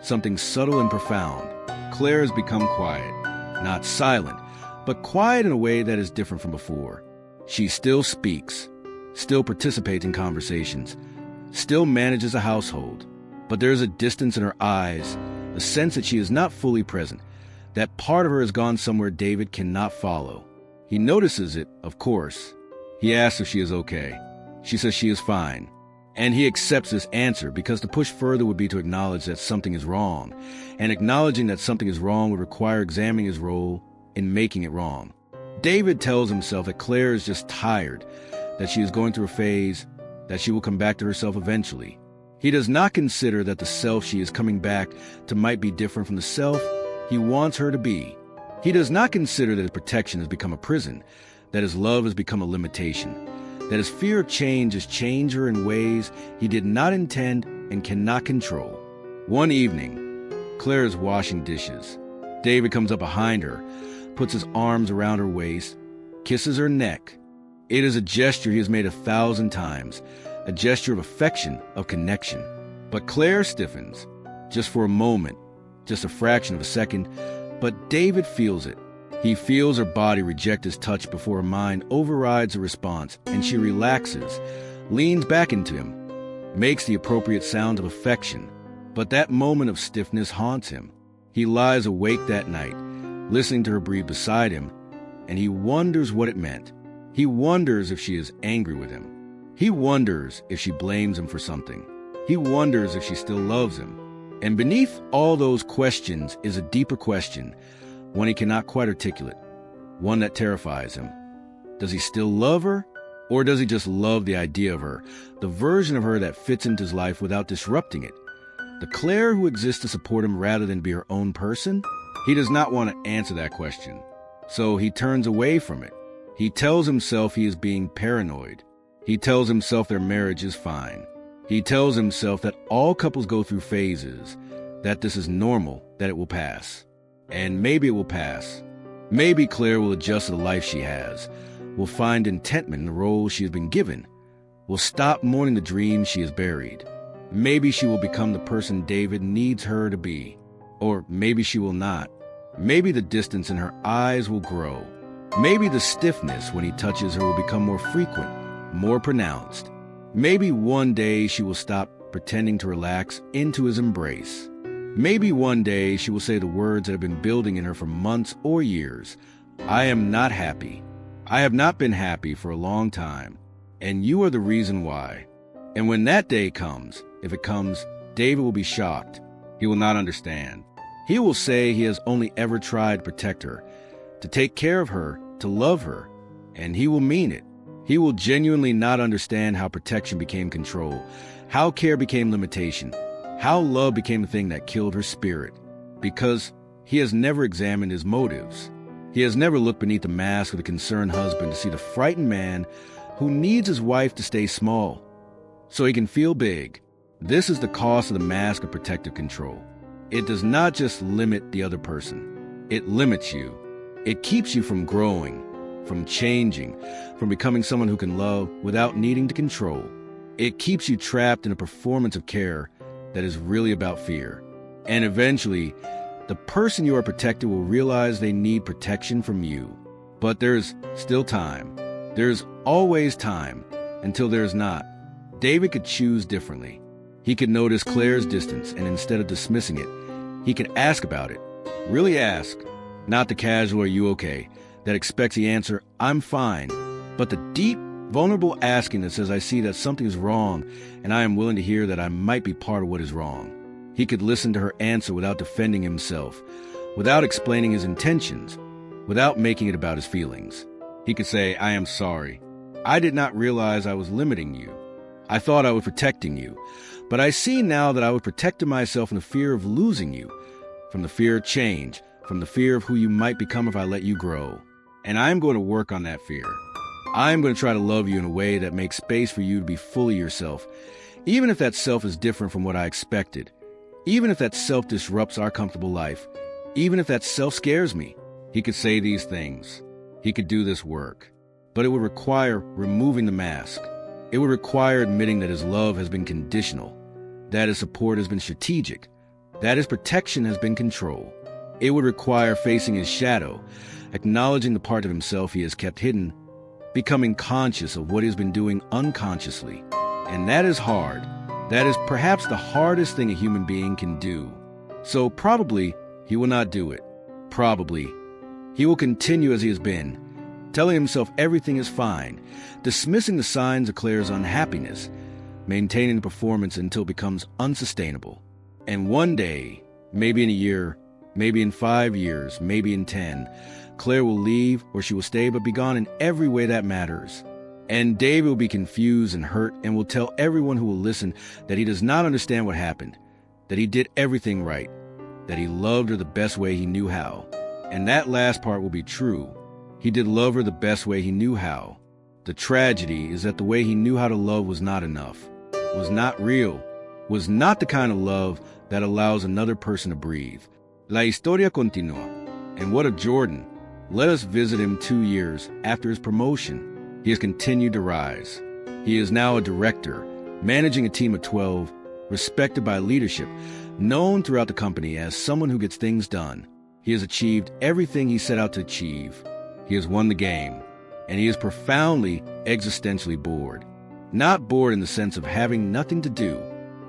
something subtle and profound. Claire has become quiet, not silent, but quiet in a way that is different from before. She still speaks, still participates in conversations, still manages a household, but there is a distance in her eyes, a sense that she is not fully present, that part of her has gone somewhere David cannot follow. He notices it, of course. He asks if she is okay. She says she is fine. And he accepts this answer because to push further would be to acknowledge that something is wrong. And acknowledging that something is wrong would require examining his role in making it wrong. David tells himself that Claire is just tired, that she is going through a phase, that she will come back to herself eventually. He does not consider that the self she is coming back to might be different from the self he wants her to be. He does not consider that his protection has become a prison, that his love has become a limitation, that his fear of change has changed her in ways he did not intend and cannot control. One evening, Claire is washing dishes. David comes up behind her, puts his arms around her waist, kisses her neck. It is a gesture he has made 1,000 times, a gesture of affection, of connection. But Claire stiffens, just for a moment, just a fraction of a second, but David feels it. He feels her body reject his touch before her mind overrides the response, and she relaxes, leans back into him, makes the appropriate sound of affection. But that moment of stiffness haunts him. He lies awake that night, listening to her breathe beside him, and he wonders what it meant. He wonders if she is angry with him. He wonders if she blames him for something. He wonders if she still loves him. And beneath all those questions is a deeper question, one he cannot quite articulate, one that terrifies him. Does he still love her? Or does he just love the idea of her, the version of her that fits into his life without disrupting it? The Claire who exists to support him rather than be her own person? He does not want to answer that question, so he turns away from it. He tells himself he is being paranoid. He tells himself their marriage is fine. He tells himself that all couples go through phases, that this is normal, that it will pass. And maybe it will pass. Maybe Claire will adjust to the life she has, will find contentment in the role she has been given, will stop mourning the dreams she has buried. Maybe she will become the person David needs her to be. Or maybe she will not. Maybe the distance in her eyes will grow. Maybe the stiffness when he touches her will become more frequent, more pronounced. Maybe one day she will stop pretending to relax into his embrace. Maybe one day she will say the words that have been building in her for months or years. I am not happy. I have not been happy for a long time, and you are the reason why. And when that day comes, if it comes, David will be shocked. He will not understand. He will say he has only ever tried to protect her, to take care of her, to love her, and he will mean it. He will genuinely not understand how protection became control, how care became limitation, how love became a thing that killed her spirit, because he has never examined his motives. He has never looked beneath the mask of the concerned husband to see the frightened man who needs his wife to stay small so he can feel big. This is the cost of the mask of protective control. It does not just limit the other person. It limits you. It keeps you from growing, from changing, from becoming someone who can love without needing to control. It keeps you trapped in a performance of care that is really about fear. And eventually, the person you are protecting will realize they need protection from you. But there's still time. There's always time until there's not. David could choose differently. He could notice Claire's distance, and instead of dismissing it, he could ask about it. Really ask. Not the casual, are you okay? That expects the answer, I'm fine. But the deep, vulnerable asking that says, I see that something is wrong, and I am willing to hear that I might be part of what is wrong. He could listen to her answer without defending himself, without explaining his intentions, without making it about his feelings. He could say, I am sorry. I did not realize I was limiting you. I thought I was protecting you. But I see now that I was protecting myself from the fear of losing you, from the fear of change, from the fear of who you might become if I let you grow. And I'm going to work on that fear. I'm going to try to love you in a way that makes space for you to be fully yourself, even if that self is different from what I expected, even if that self disrupts our comfortable life, even if that self scares me. He could say these things. He could do this work. But it would require removing the mask. It would require admitting that his love has been conditional, that his support has been strategic, that his protection has been control. It would require facing his shadow, acknowledging the part of himself he has kept hidden, becoming conscious of what he has been doing unconsciously. And that is hard. That is perhaps the hardest thing a human being can do. So probably he will not do it. Probably he will continue as he has been, telling himself everything is fine, dismissing the signs of Claire's unhappiness, maintaining the performance until it becomes unsustainable. And one day, maybe in a year, maybe in 5 years, maybe in 10, Claire will leave or she will stay but be gone in every way that matters. And David will be confused and hurt and will tell everyone who will listen that he does not understand what happened, that he did everything right, that he loved her the best way he knew how. And that last part will be true. He did love her the best way he knew how. The tragedy is that the way he knew how to love was not enough, was not real, was not the kind of love that allows another person to breathe. La historia continua. And what of Jordan? Let us visit him 2 years after his promotion. He has continued to rise. He is now a director, managing a team of 12, respected by leadership, known throughout the company as someone who gets things done. He has achieved everything he set out to achieve. He has won the game, and he is profoundly existentially bored. Not bored in the sense of having nothing to do.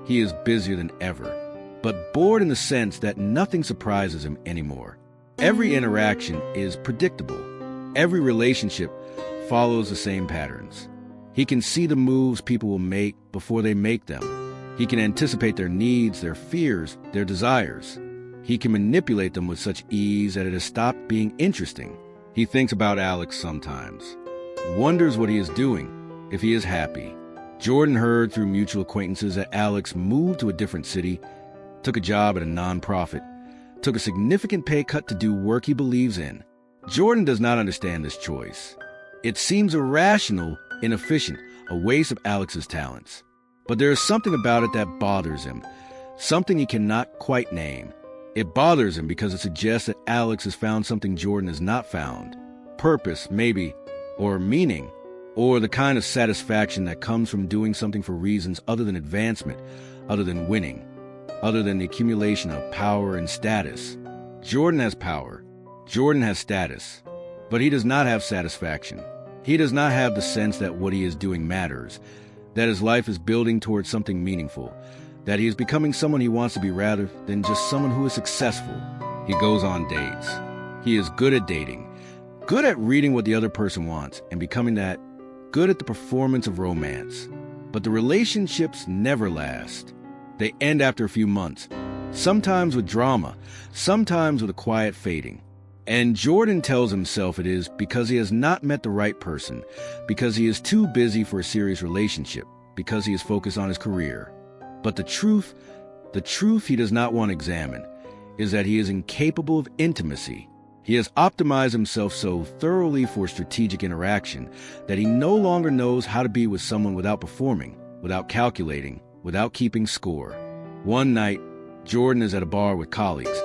He is busier than ever. but bored in the sense that nothing surprises him anymore. Every interaction is predictable. Every relationship follows the same patterns. He can see the moves people will make before they make them. He can anticipate their needs, their fears, their desires. He can manipulate them with such ease that it has stopped being interesting. He thinks about Alex sometimes, wonders what he is doing, if he is happy. Jordan heard through mutual acquaintances that Alex moved to a different city, took a job at a nonprofit, took a significant pay cut to do work he believes in. Jordan does not understand this choice. It seems irrational, inefficient, a waste of Alex's talents. But there is something about it that bothers him, something he cannot quite name. It bothers him because it suggests that Alex has found something Jordan has not found. Purpose, maybe, or meaning, or the kind of satisfaction that comes from doing something for reasons other than advancement, other than winning, other than the accumulation of power and status. Jordan has power. Jordan has status. But he does not have satisfaction. He does not have the sense that what he is doing matters, that his life is building towards something meaningful, that he is becoming someone he wants to be rather than just someone who is successful. He goes on dates. He is good at dating, good at reading what the other person wants and becoming that, good at the performance of romance. But the relationships never last. They end after a few months, sometimes with drama, sometimes with a quiet fading. And Jordan tells himself it is because he has not met the right person, because he is too busy for a serious relationship, because he is focused on his career. But the truth he does not want to examine, is that he is incapable of intimacy. He has optimized himself so thoroughly for strategic interaction that he no longer knows how to be with someone without performing, without calculating, without keeping score. One night, Jordan is at a bar with colleagues,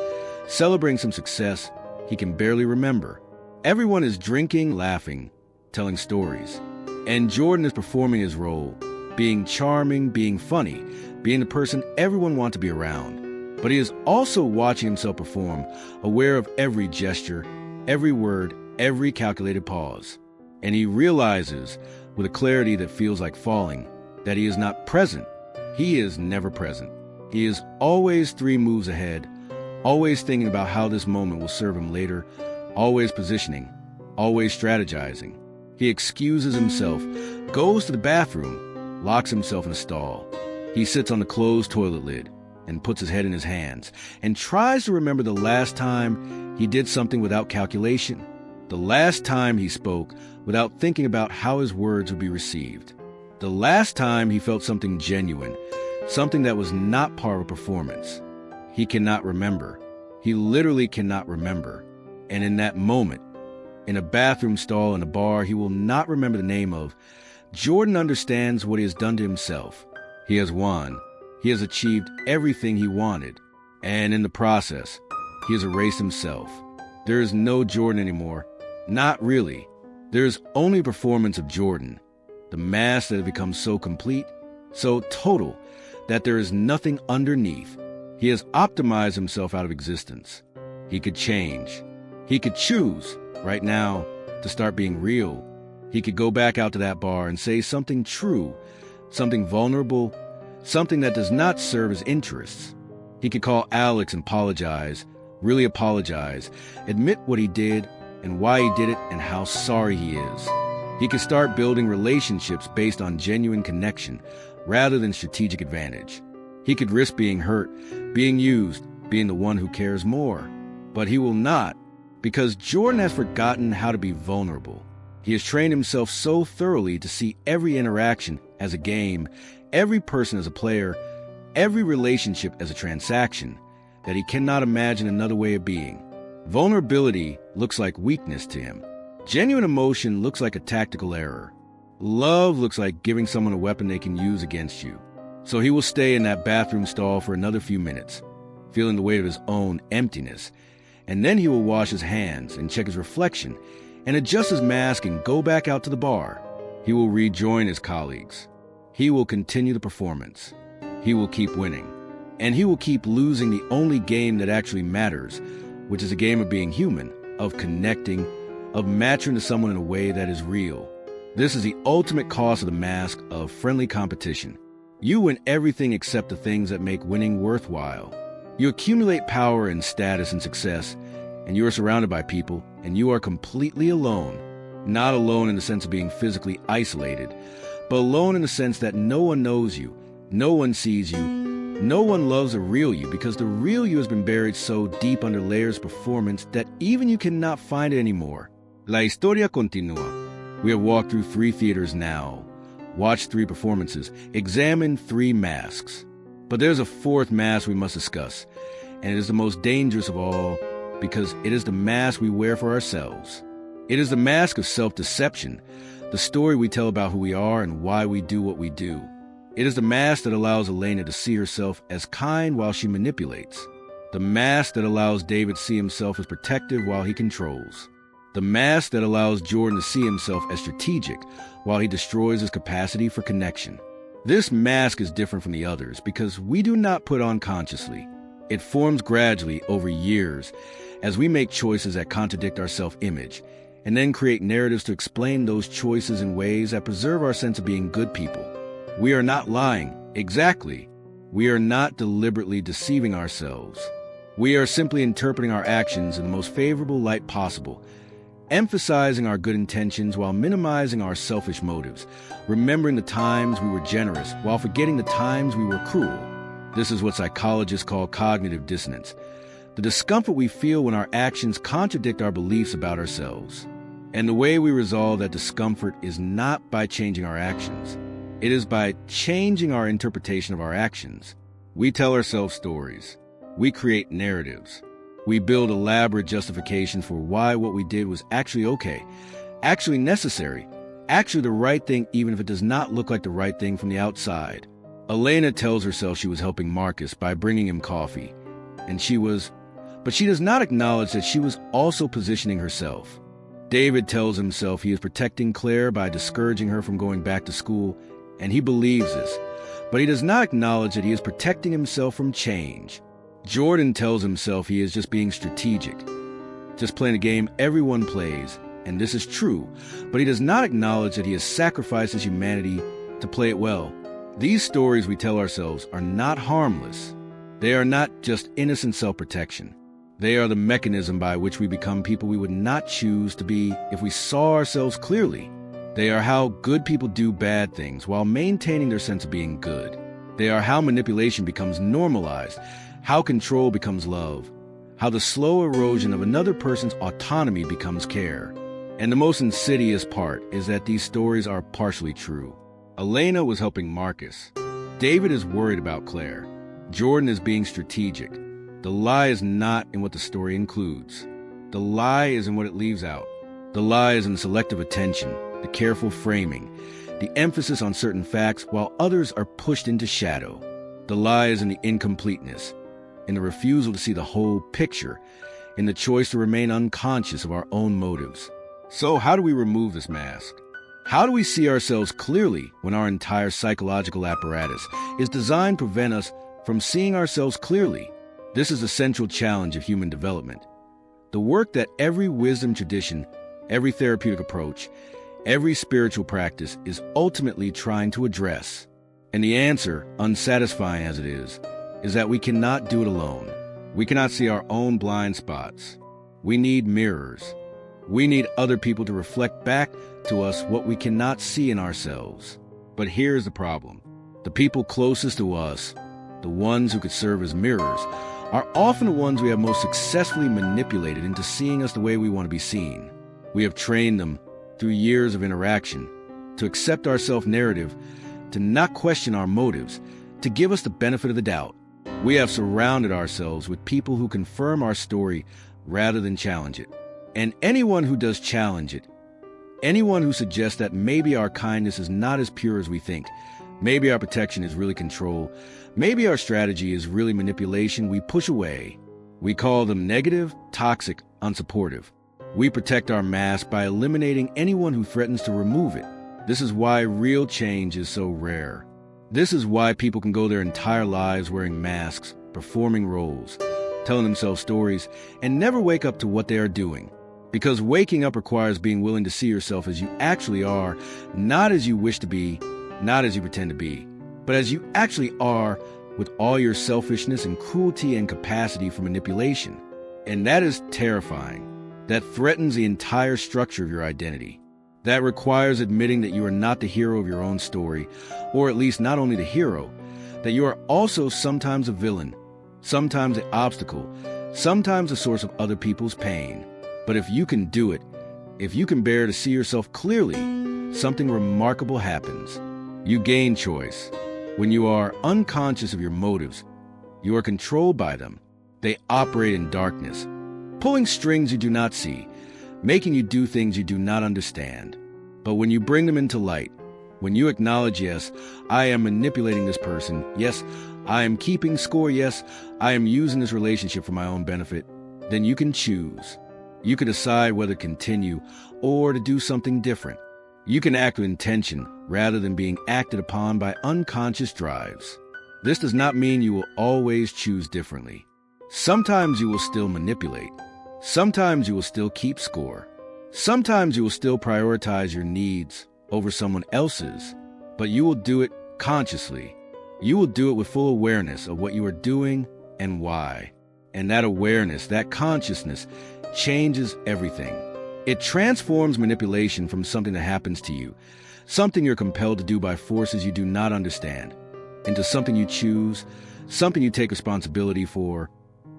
celebrating some success he can barely remember. Everyone is drinking, laughing, telling stories. And Jordan is performing his role, being charming, being funny, being the person everyone wants to be around. But he is also watching himself perform, aware of every gesture, every word, every calculated pause. And he realizes, with a clarity that feels like falling, that he is not present. He is never present. He is always 3 moves ahead, always thinking about how this moment will serve him later, always positioning, always strategizing. He excuses himself, goes to the bathroom, locks himself in a stall. He sits on the closed toilet lid and puts his head in his hands and tries to remember the last time he did something without calculation, the last time he spoke without thinking about how his words would be received, the last time he felt something genuine, something that was not part of a performance. He cannot remember. He literally cannot remember. And in that moment, in a bathroom stall in a bar he will not remember the name of, Jordan understands what he has done to himself. He has won. He has achieved everything he wanted. And in the process, he has erased himself. There is no Jordan anymore. Not really. There is only a performance of Jordan. The mask that has become so complete, so total, that there is nothing underneath. He has optimized himself out of existence. He could change. He could choose, right now, to start being real. He could go back out to that bar and say something true, something vulnerable, something that does not serve his interests. He could call Alex and apologize, really apologize, admit what he did and why he did it and how sorry he is. He could start building relationships based on genuine connection rather than strategic advantage. He could risk being hurt, being used, being the one who cares more. But he will not, because Jordan has forgotten how to be vulnerable. He has trained himself so thoroughly to see every interaction as a game, every person as a player, every relationship as a transaction, that he cannot imagine another way of being. Vulnerability looks like weakness to him. Genuine emotion looks like a tactical error. Love looks like giving someone a weapon they can use against you. So he will stay in that bathroom stall for another few minutes, feeling the weight of his own emptiness, and then he will wash his hands and check his reflection and adjust his mask and go back out to the bar. He will rejoin his colleagues. He will continue the performance. He will keep winning. And he will keep losing the only game that actually matters, which is a game of being human, of connecting, of matching to someone in a way that is real. This is the ultimate cost of the mask of friendly competition. You win everything except the things that make winning worthwhile. You accumulate power and status and success, and you are surrounded by people, and you are completely alone. Not alone in the sense of being physically isolated, but alone in the sense that no one knows you, no one sees you, no one loves the real you, because the real you has been buried so deep under layers of performance that even you cannot find it anymore. La historia continúa. We have walked through 3 theaters now, watched 3 performances, examined 3 masks. But there's a 4th mask we must discuss, and it is the most dangerous of all because it is the mask we wear for ourselves. It is the mask of self-deception, the story we tell about who we are and why we do what we do. It is the mask that allows Elena to see herself as kind while she manipulates. The mask that allows David to see himself as protective while he controls. The mask that allows Jordan to see himself as strategic while he destroys his capacity for connection. This mask is different from the others because we do not put on consciously. It forms gradually over years as we make choices that contradict our self-image and then create narratives to explain those choices in ways that preserve our sense of being good people. We are not lying. Exactly. We are not deliberately deceiving ourselves. We are simply interpreting our actions in the most favorable light possible, emphasizing our good intentions while minimizing our selfish motives, remembering the times we were generous while forgetting the times we were cruel. This is what psychologists call cognitive dissonance, the discomfort we feel when our actions contradict our beliefs about ourselves. And the way we resolve that discomfort is not by changing our actions. It is by changing our interpretation of our actions. We tell ourselves stories. We create narratives. We build elaborate justifications for why what we did was actually okay, actually necessary, actually the right thing even if it does not look like the right thing from the outside. Elena tells herself she was helping Marcus by bringing him coffee, but she does not acknowledge that she was also positioning herself. David tells himself he is protecting Claire by discouraging her from going back to school, and he believes this, but he does not acknowledge that he is protecting himself from change. Jordan tells himself he is just being strategic, just playing a game everyone plays, and this is true, but he does not acknowledge that he has sacrificed his humanity to play it well. These stories we tell ourselves are not harmless. They are not just innocent self-protection. They are the mechanism by which we become people we would not choose to be if we saw ourselves clearly. They are how good people do bad things while maintaining their sense of being good. They are how manipulation becomes normalized, how control becomes love, how the slow erosion of another person's autonomy becomes care. And the most insidious part is that these stories are partially true. Elena was helping Marcus. David is worried about Claire. Jordan is being strategic. The lie is not in what the story includes. The lie is in what it leaves out. The lie is in selective attention, the careful framing, the emphasis on certain facts while others are pushed into shadow. The lie is in the incompleteness, in the refusal to see the whole picture, in the choice to remain unconscious of our own motives. So how do we remove this mask? How do we see ourselves clearly when our entire psychological apparatus is designed to prevent us from seeing ourselves clearly? This is the central challenge of human development. The work that every wisdom tradition, every therapeutic approach, every spiritual practice is ultimately trying to address. And the answer, unsatisfying as it is that we cannot do it alone. We cannot see our own blind spots. We need mirrors. We need other people to reflect back to us what we cannot see in ourselves. But here's the problem. The people closest to us, the ones who could serve as mirrors, are often the ones we have most successfully manipulated into seeing us the way we want to be seen. We have trained them through years of interaction to accept our self-narrative, to not question our motives, to give us the benefit of the doubt. We have surrounded ourselves with people who confirm our story rather than challenge it. And anyone who does challenge it, anyone who suggests that maybe our kindness is not as pure as we think, maybe our protection is really control, maybe our strategy is really manipulation, we push away. We call them negative, toxic, unsupportive. We protect our mask by eliminating anyone who threatens to remove it. This is why real change is so rare. This is why people can go their entire lives wearing masks, performing roles, telling themselves stories, and never wake up to what they are doing. Because waking up requires being willing to see yourself as you actually are, not as you wish to be, not as you pretend to be, but as you actually are with all your selfishness and cruelty and capacity for manipulation. And that is terrifying. That threatens the entire structure of your identity. That requires admitting that you are not the hero of your own story, or at least not only the hero, that you are also sometimes a villain, sometimes an obstacle, sometimes a source of other people's pain. But if you can do it, if you can bear to see yourself clearly, something remarkable happens. You gain choice. When you are unconscious of your motives, you are controlled by them. They operate in darkness, pulling strings you do not see, making you do things you do not understand. But when you bring them into light, when you acknowledge, yes, I am manipulating this person, yes, I am keeping score, yes, I am using this relationship for my own benefit, then you can choose. You can decide whether to continue or to do something different. You can act with intention rather than being acted upon by unconscious drives. This does not mean you will always choose differently. Sometimes you will still manipulate. Sometimes you will still keep score. Sometimes you will still prioritize your needs over someone else's, but you will do it consciously. You will do it with full awareness of what you are doing and why. And that awareness, that consciousness, changes everything. It transforms manipulation from something that happens to you, something you're compelled to do by forces you do not understand, into something you choose, something you take responsibility for,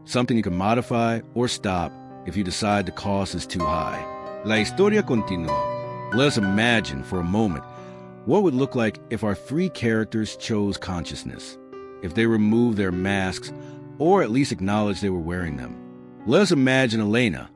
something you can modify or stop if you decide the cost is too high. La historia continúa. Let us imagine for a moment what would look like if our three characters chose consciousness, if they removed their masks or at least acknowledged they were wearing them. Let us imagine Elena,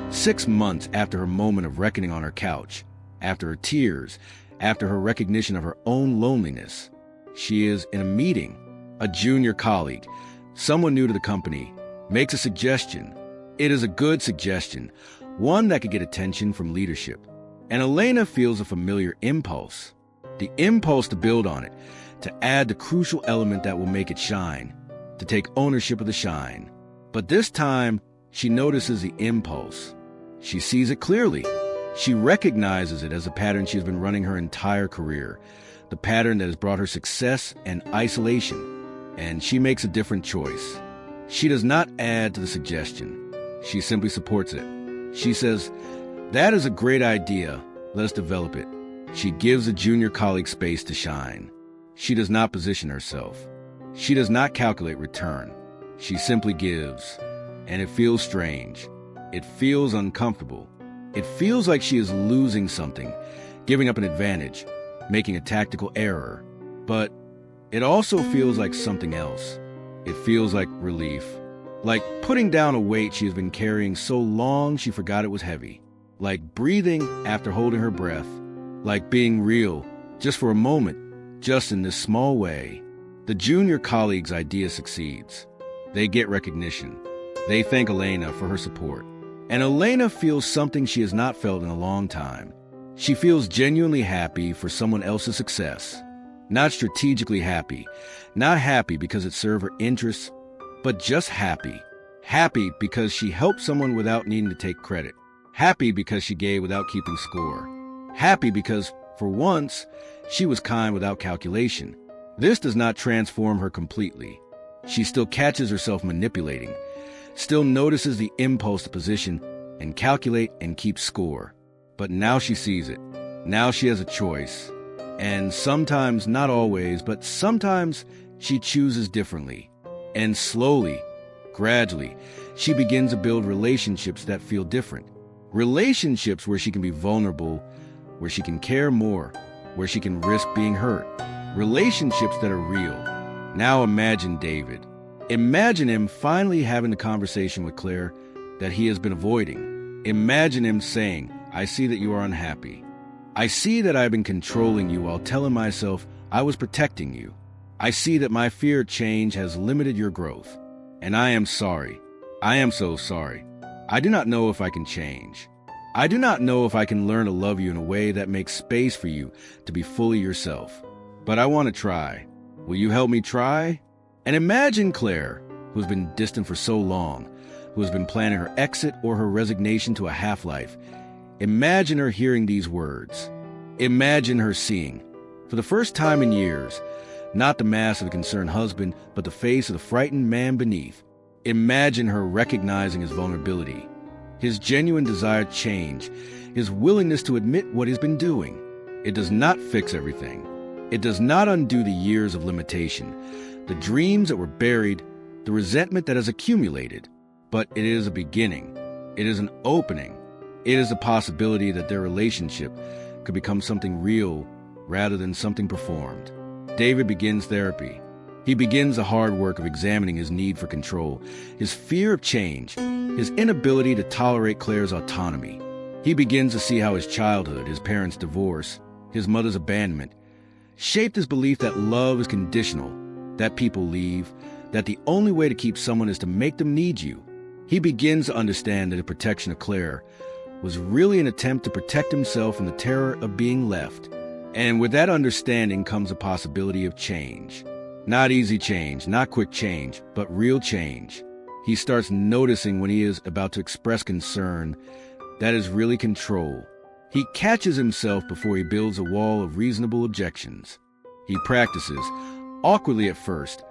6 months after her moment of reckoning on her couch, after her tears, after her recognition of her own loneliness. She is in a meeting. A junior colleague, someone new to the company, makes a suggestion. It is a good suggestion, one that could get attention from leadership. And Elena feels a familiar impulse, the impulse to build on it, to add the crucial element that will make it shine, to take ownership of the shine. But this time, she notices the impulse. She sees it clearly. She recognizes it as a pattern she has been running her entire career, the pattern that has brought her success and isolation. And she makes a different choice. She does not add to the suggestion. She simply supports it. She says, "That is a great idea. Let us develop it." She gives a junior colleague space to shine. She does not position herself. She does not calculate return. She simply gives. And it feels strange. It feels uncomfortable. It feels like she is losing something, giving up an advantage, making a tactical error. But it also feels like something else. It feels like relief. Like putting down a weight she has been carrying so long she forgot it was heavy. Like breathing after holding her breath. Like being real, just for a moment, just in this small way. The junior colleague's idea succeeds. They get recognition. They thank Elena for her support. And Elena feels something she has not felt in a long time. She feels genuinely happy for someone else's success. Not strategically happy. Not happy because it served her interests, but just happy. Happy because she helped someone without needing to take credit. Happy because she gave without keeping score. Happy because, for once, she was kind without calculation. This does not transform her completely. She still catches herself manipulating, still notices the impulse to position and calculate and keep score. But now she sees it. Now she has a choice. And sometimes, not always, but sometimes she chooses differently. And slowly, gradually, she begins to build relationships that feel different. Relationships where she can be vulnerable, where she can care more, where she can risk being hurt. Relationships that are real. Now imagine David. Imagine him finally having the conversation with Claire that he has been avoiding. Imagine him saying, "I see that you are unhappy. I see that I've been controlling you while telling myself I was protecting you. I see that my fear of change has limited your growth. And I am sorry. I am so sorry. I do not know if I can change. I do not know if I can learn to love you in a way that makes space for you to be fully yourself. But I want to try. Will you help me try?" And imagine Claire, who has been distant for so long, who has been planning her exit or her resignation to a half-life. Imagine her hearing these words. Imagine her seeing, for the first time in years, Not the mask of the concerned husband, but the face of the frightened man beneath. Imagine her recognizing his vulnerability, his genuine desire to change, his willingness to admit what he's been doing. It does not fix everything. It does not undo the years of limitation, the dreams that were buried, the resentment that has accumulated. But it is a beginning. It is an opening. It is a possibility that their relationship could become something real rather than something performed. David begins therapy. He begins the hard work of examining his need for control, his fear of change, his inability to tolerate Claire's autonomy. He begins to see how his childhood, his parents' divorce, his mother's abandonment, shaped his belief that love is conditional, that people leave, that the only way to keep someone is to make them need you. He begins to understand that the protection of Claire was really an attempt to protect himself from the terror of being left. And with that understanding comes a possibility of change. Not easy change, not quick change, but real change. He starts noticing when he is about to express concern that is really control. He catches himself before he builds a wall of reasonable objections. He practices, awkwardly at first,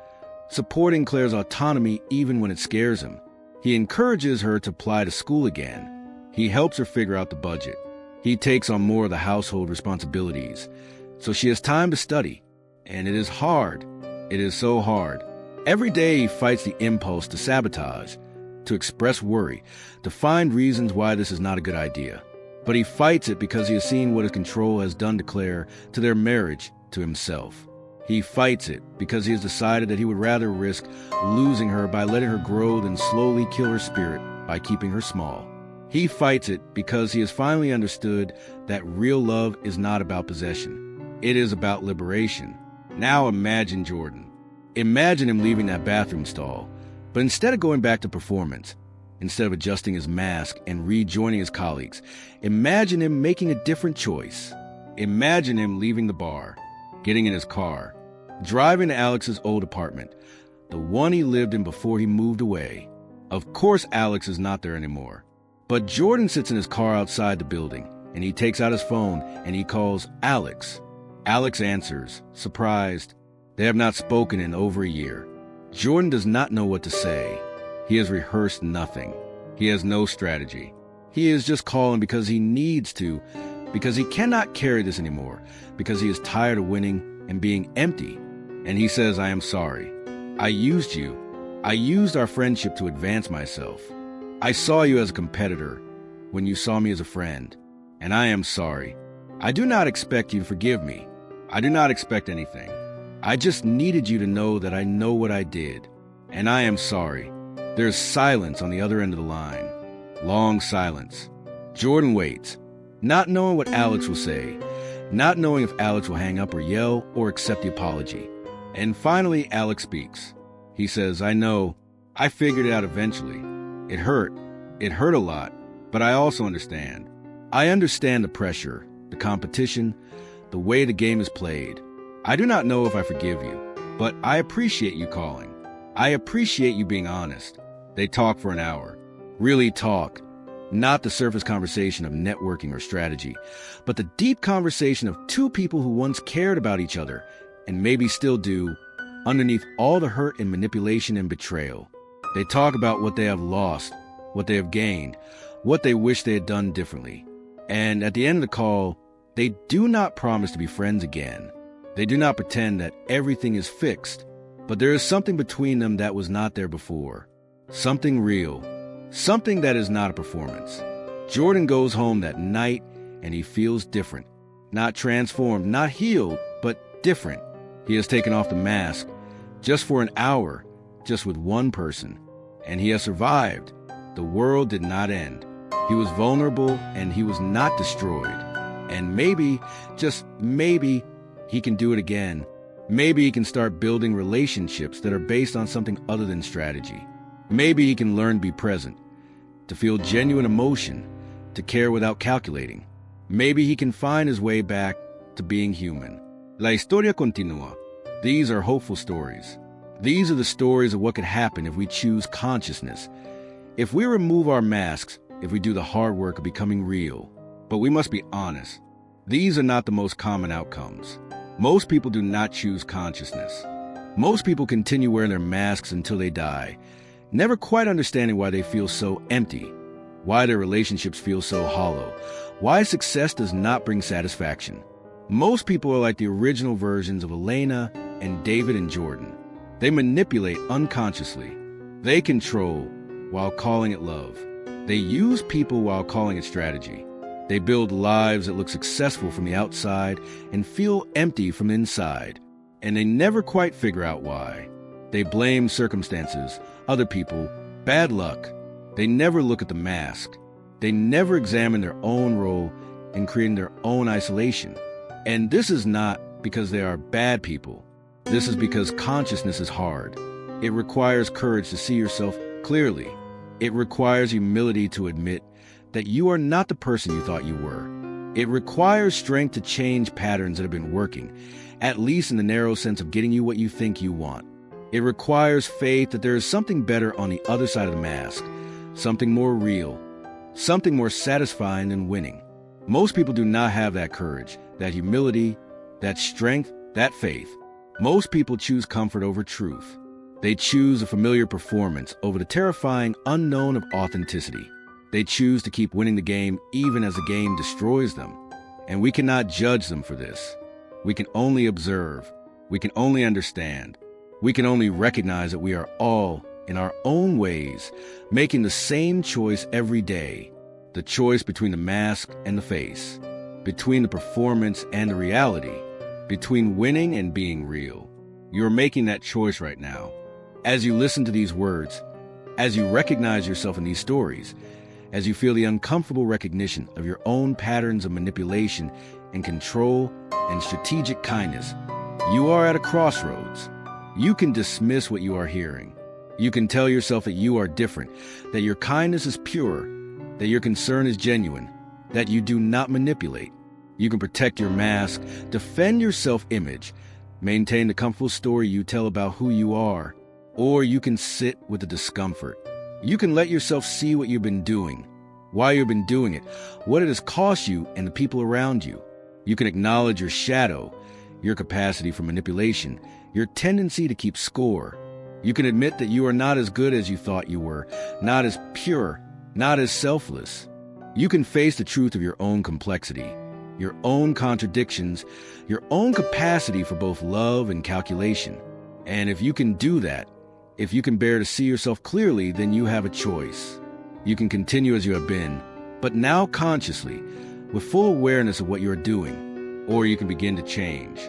supporting Claire's autonomy even when it scares him. He encourages her to apply to school again. He helps her figure out the budget. He takes on more of the household responsibilities, so she has time to study. And it is hard. It is so hard. Every day he fights the impulse to sabotage, to express worry, to find reasons why this is not a good idea. But he fights it because he has seen what his control has done to Claire, to their marriage, to himself. He fights it because he has decided that he would rather risk losing her by letting her grow than slowly kill her spirit by keeping her small. He fights it because he has finally understood that real love is not about possession. It is about liberation. Now imagine Jordan. Imagine him leaving that bathroom stall, but instead of going back to performance, instead of adjusting his mask and rejoining his colleagues, imagine him making a different choice. Imagine him leaving the bar, getting in his car, driving to Alex's old apartment, the one he lived in before he moved away. Of course, Alex is not there anymore. But Jordan sits in his car outside the building, and he takes out his phone and he calls Alex. Alex answers, surprised. They have not spoken in over a year. Jordan does not know what to say. He has rehearsed nothing. He has no strategy. He is just calling because he needs to, because he cannot carry this anymore, because he is tired of winning and being empty. And he says, I am sorry. I used you. I used our friendship to advance myself. I saw you as a competitor when you saw me as a friend, and I am sorry. I do not expect you to forgive me. I do not expect anything. I just needed you to know that I know what I did, and I am sorry. There's silence on the other end of the line. Long silence. Jordan waits, not knowing what Alex will say, not knowing if Alex will hang up or yell or accept the apology. And finally, Alex speaks. He says, I know. I figured it out eventually. It hurt. It hurt a lot, but I also understand. I understand the pressure, the competition, the way the game is played. I do not know if I forgive you, but I appreciate you calling. I appreciate you being honest. They talk for an hour. Really talk. Not the surface conversation of networking or strategy, but the deep conversation of two people who once cared about each other, and maybe still do, underneath all the hurt and manipulation and betrayal. They talk about what they have lost, what they have gained, what they wish they had done differently. And at the end of the call, they do not promise to be friends again. They do not pretend that everything is fixed, but there is something between them that was not there before. Something real. Something that is not a performance. Jordan goes home that night and he feels different. Not transformed, not healed, but different. He has taken off the mask just for an hour, just with one person. And he has survived. The world did not end. He was vulnerable and he was not destroyed. And maybe, just maybe, he can do it again. Maybe he can start building relationships that are based on something other than strategy. Maybe he can learn to be present, to feel genuine emotion, to care without calculating. Maybe he can find his way back to being human. La historia continua. These are hopeful stories. These are the stories of what could happen if we choose consciousness, if we remove our masks, if we do the hard work of becoming real. But we must be honest. These are not the most common outcomes. Most people do not choose consciousness. Most people continue wearing their masks until they die, never quite understanding why they feel so empty, why their relationships feel so hollow, why success does not bring satisfaction. Most people are like the original versions of Elena and David and Jordan. They manipulate unconsciously. They control while calling it love. They use people while calling it strategy. They build lives that look successful from the outside and feel empty from the inside. And they never quite figure out why. They blame circumstances, other people, bad luck. They never look at the mask. They never examine their own role in creating their own isolation. And this is not because they are bad people. This is because consciousness is hard. It requires courage to see yourself clearly. It requires humility to admit that you are not the person you thought you were. It requires strength to change patterns that have been working, at least in the narrow sense of getting you what you think you want. It requires faith that there is something better on the other side of the mask, something more real, something more satisfying than winning. Most people do not have that courage, that humility, that strength, that faith. Most people choose comfort over truth. They choose a familiar performance over the terrifying unknown of authenticity. They choose to keep winning the game even as the game destroys them. And we cannot judge them for this. We can only observe. We can only understand. We can only recognize that we are all, in our own ways, making the same choice every day. The choice between the mask and the face, between the performance and the reality, between winning and being real. You're making that choice right now. As you listen to these words, as you recognize yourself in these stories, as you feel the uncomfortable recognition of your own patterns of manipulation and control and strategic kindness, you are at a crossroads. You can dismiss what you are hearing. You can tell yourself that you are different, that your kindness is pure, that your concern is genuine, that you do not manipulate. You can protect your mask, defend your self-image, maintain the comfortable story you tell about who you are, or you can sit with the discomfort. You can let yourself see what you've been doing, why you've been doing it, what it has cost you and the people around you. You can acknowledge your shadow, your capacity for manipulation, your tendency to keep score. You can admit that you are not as good as you thought you were, not as pure, not as selfless. You can face the truth of your own complexity, your own contradictions, your own capacity for both love and calculation. And if you can do that, if you can bear to see yourself clearly, then you have a choice. You can continue as you have been, but now consciously, with full awareness of what you are doing, or you can begin to change.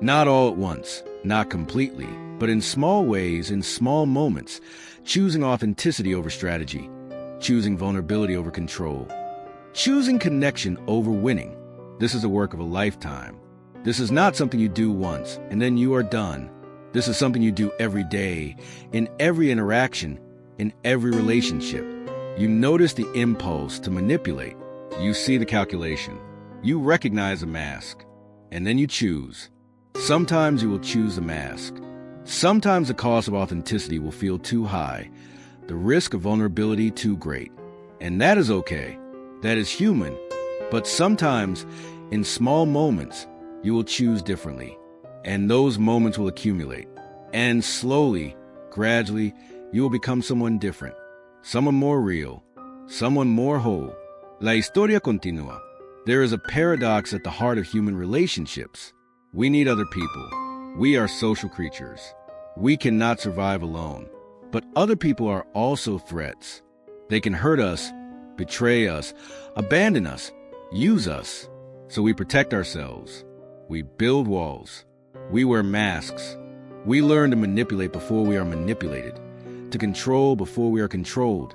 Not all at once, not completely, but in small ways, in small moments, choosing authenticity over strategy, choosing vulnerability over control, choosing connection over winning. This is the work of a lifetime. This is not something you do once, and then you are done. This is something you do every day, in every interaction, in every relationship. You notice the impulse to manipulate. You see the calculation. You recognize the mask. And then you choose. Sometimes you will choose the mask. Sometimes the cost of authenticity will feel too high, the risk of vulnerability too great. And that is okay. That is human. But sometimes, in small moments, you will choose differently. And those moments will accumulate. And slowly, gradually, you will become someone different. Someone more real. Someone more whole. La historia continua. There is a paradox at the heart of human relationships. We need other people. We are social creatures. We cannot survive alone. But other people are also threats. They can hurt us, betray us, abandon us, use us. So we protect ourselves. We build walls. We wear masks. We learn to manipulate before we are manipulated, to control before we are controlled,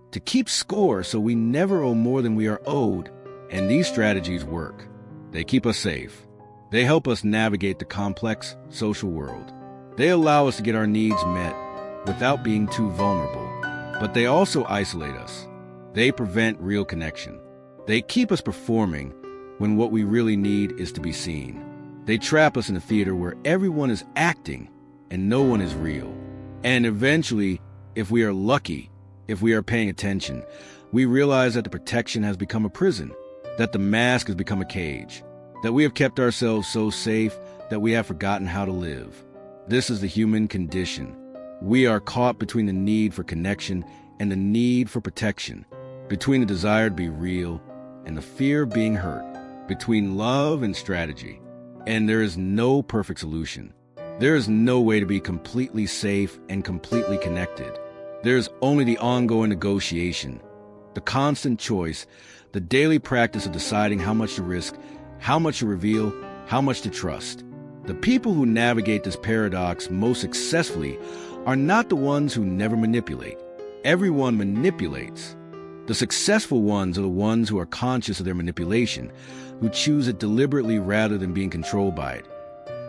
to keep score so we never owe more than we are owed. And these strategies work. They keep us safe. They help us navigate the complex social world. They allow us to get our needs met without being too vulnerable. But they also isolate us. They prevent real connection. They keep us performing when what we really need is to be seen. They trap us in a theater where everyone is acting and no one is real. And eventually, if we are lucky, if we are paying attention, we realize that the protection has become a prison, that the mask has become a cage, that we have kept ourselves so safe that we have forgotten how to live. This is the human condition. We are caught between the need for connection and the need for protection, between the desire to be real and the fear of being hurt, between love and strategy. And there is no perfect solution. There is no way to be completely safe and completely connected. There is only the ongoing negotiation, the constant choice, the daily practice of deciding how much to risk, how much to reveal, how much to trust. The people who navigate this paradox most successfully are not the ones who never manipulate. Everyone manipulates. The successful ones are the ones who are conscious of their manipulation, who choose it deliberately rather than being controlled by it,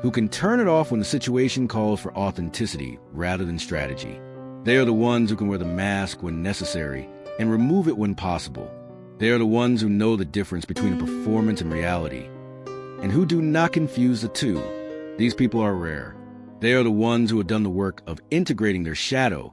who can turn it off when the situation calls for authenticity rather than strategy. They are the ones who can wear the mask when necessary and remove it when possible. They are the ones who know the difference between a performance and reality, and who do not confuse the two. These people are rare. They are the ones who have done the work of integrating their shadow,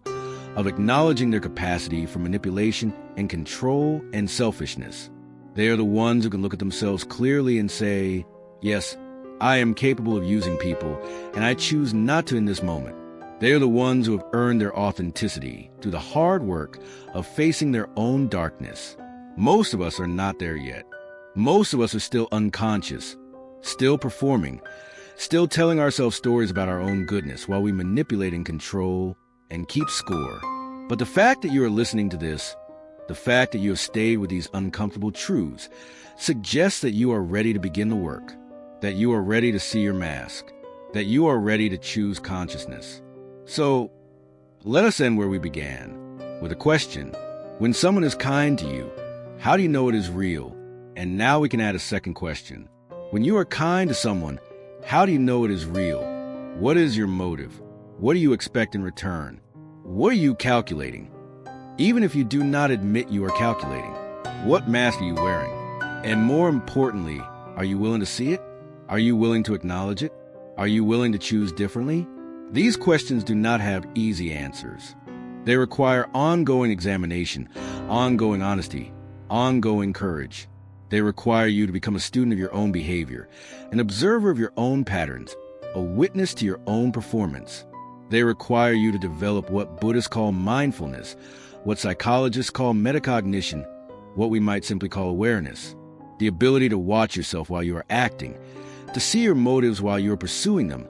of acknowledging their capacity for manipulation and control and selfishness. They are the ones who can look at themselves clearly and say, yes, I am capable of using people, and I choose not to in this moment. They are the ones who have earned their authenticity through the hard work of facing their own darkness. Most of us are not there yet. Most of us are still unconscious, still performing, still telling ourselves stories about our own goodness while we manipulate and control and keep score. But the fact that you are listening to this, the fact that you have stayed with these uncomfortable truths, suggests that you are ready to begin the work, that you are ready to see your mask, that you are ready to choose consciousness. So, let us end where we began, with a question. When someone is kind to you, how do you know it is real? And now we can add a second question. When you are kind to someone, how do you know it is real? What is your motive? What do you expect in return? What are you calculating? Even if you do not admit you are calculating, what mask are you wearing? And more importantly, are you willing to see it? Are you willing to acknowledge it? Are you willing to choose differently? These questions do not have easy answers. They require ongoing examination, ongoing honesty, ongoing courage. They require you to become a student of your own behavior, an observer of your own patterns, a witness to your own performance. They require you to develop what Buddhists call mindfulness, what psychologists call metacognition, what we might simply call awareness, the ability to watch yourself while you are acting, to see your motives while you are pursuing them,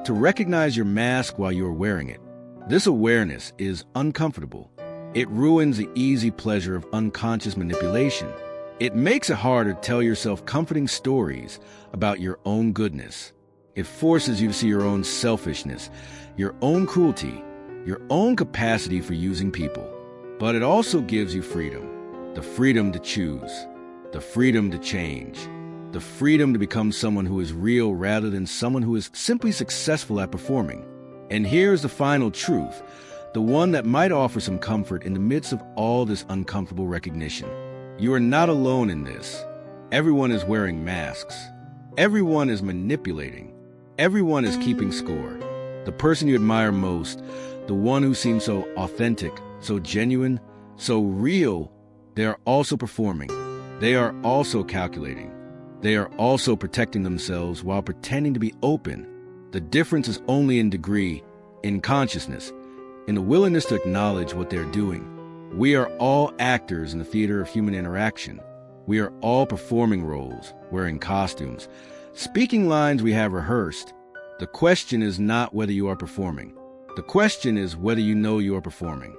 to recognize your mask while you are wearing it. This awareness is uncomfortable. It ruins the easy pleasure of unconscious manipulation. It makes it harder to tell yourself comforting stories about your own goodness. It forces you to see your own selfishness, your own cruelty, your own capacity for using people. But it also gives you freedom, the freedom to choose, the freedom to change, the freedom to become someone who is real rather than someone who is simply successful at performing. And here's the final truth, the one that might offer some comfort in the midst of all this uncomfortable recognition. You are not alone in this. Everyone is wearing masks. Everyone is manipulating. Everyone is keeping score. The person you admire most, the one who seems so authentic, so genuine, so real, they are also performing. They are also calculating. They are also protecting themselves while pretending to be open. The difference is only in degree, in consciousness, in the willingness to acknowledge what they're doing. We are all actors in the theater of human interaction. We are all performing roles, wearing costumes, speaking lines we have rehearsed. The question is not whether you are performing. The question is whether you know you are performing,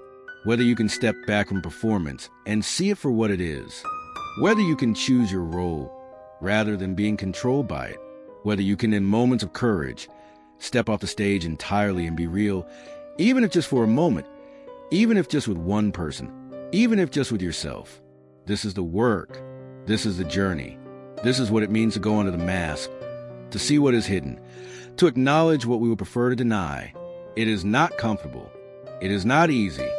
whether you can step back from performance and see it for what it is, whether you can choose your role rather than being controlled by it, whether you can, in moments of courage, step off the stage entirely and be real, even if just for a moment, even if just with one person, even if just with yourself. This is the work. This is the journey. This is what it means to go under the mask, to see what is hidden, to acknowledge what we would prefer to deny. It is not comfortable. It is not easy.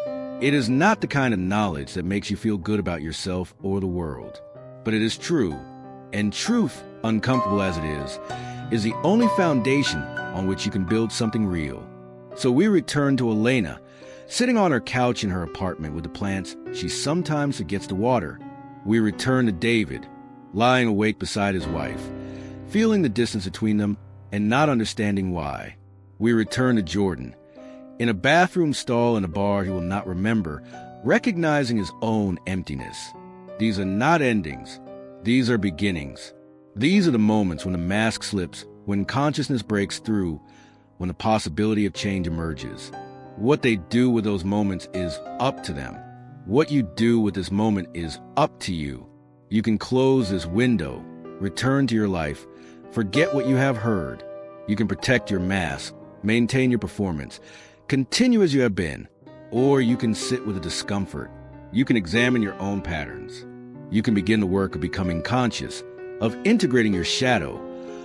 It is not the kind of knowledge that makes you feel good about yourself or the world. But it is true. And truth, uncomfortable as it is the only foundation on which you can build something real. So we return to Elena, sitting on her couch in her apartment with the plants she sometimes forgets to water. We return to David, lying awake beside his wife, feeling the distance between them and not understanding why. We return to Jordan. In a bathroom stall in a bar he will not remember, recognizing his own emptiness. These are not endings. These are beginnings. These are the moments when the mask slips, when consciousness breaks through, when the possibility of change emerges. What they do with those moments is up to them. What you do with this moment is up to you. You can close this window, return to your life, forget what you have heard. You can protect your mask, maintain your performance, continue as you have been, or you can sit with the discomfort. You can examine your own patterns. You can begin the work of becoming conscious, of integrating your shadow,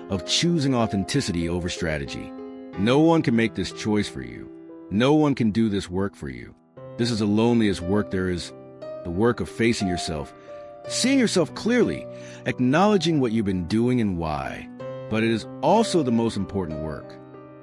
of choosing authenticity over strategy. No one can make this choice for you. No one can do this work for you. This is the loneliest work there is, the work of facing yourself, seeing yourself clearly, acknowledging what you've been doing and why. But it is also the most important work,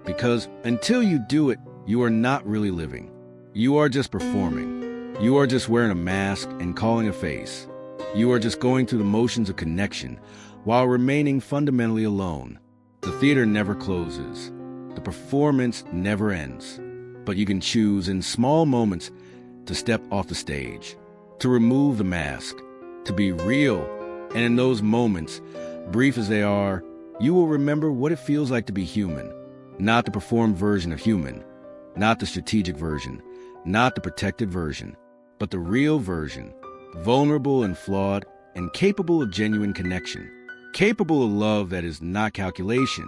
because until you do it, you are not really living. You are just performing. You are just wearing a mask and calling a face. You are just going through the motions of connection while remaining fundamentally alone. The theater never closes. The performance never ends. But you can choose in small moments to step off the stage, to remove the mask, to be real. And in those moments, brief as they are, you will remember what it feels like to be human. Not the performed version of human, not the strategic version, not the protected version, but the real version, vulnerable and flawed and capable of genuine connection, capable of love that is not calculation,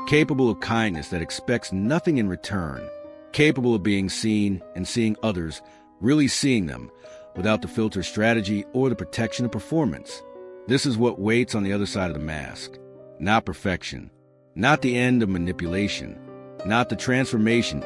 capable of kindness that expects nothing in return, capable of being seen and seeing others, really seeing them, without the filter strategy or the protection of performance. This is what waits on the other side of the mask. Not perfection, not the end of manipulation, not the transformation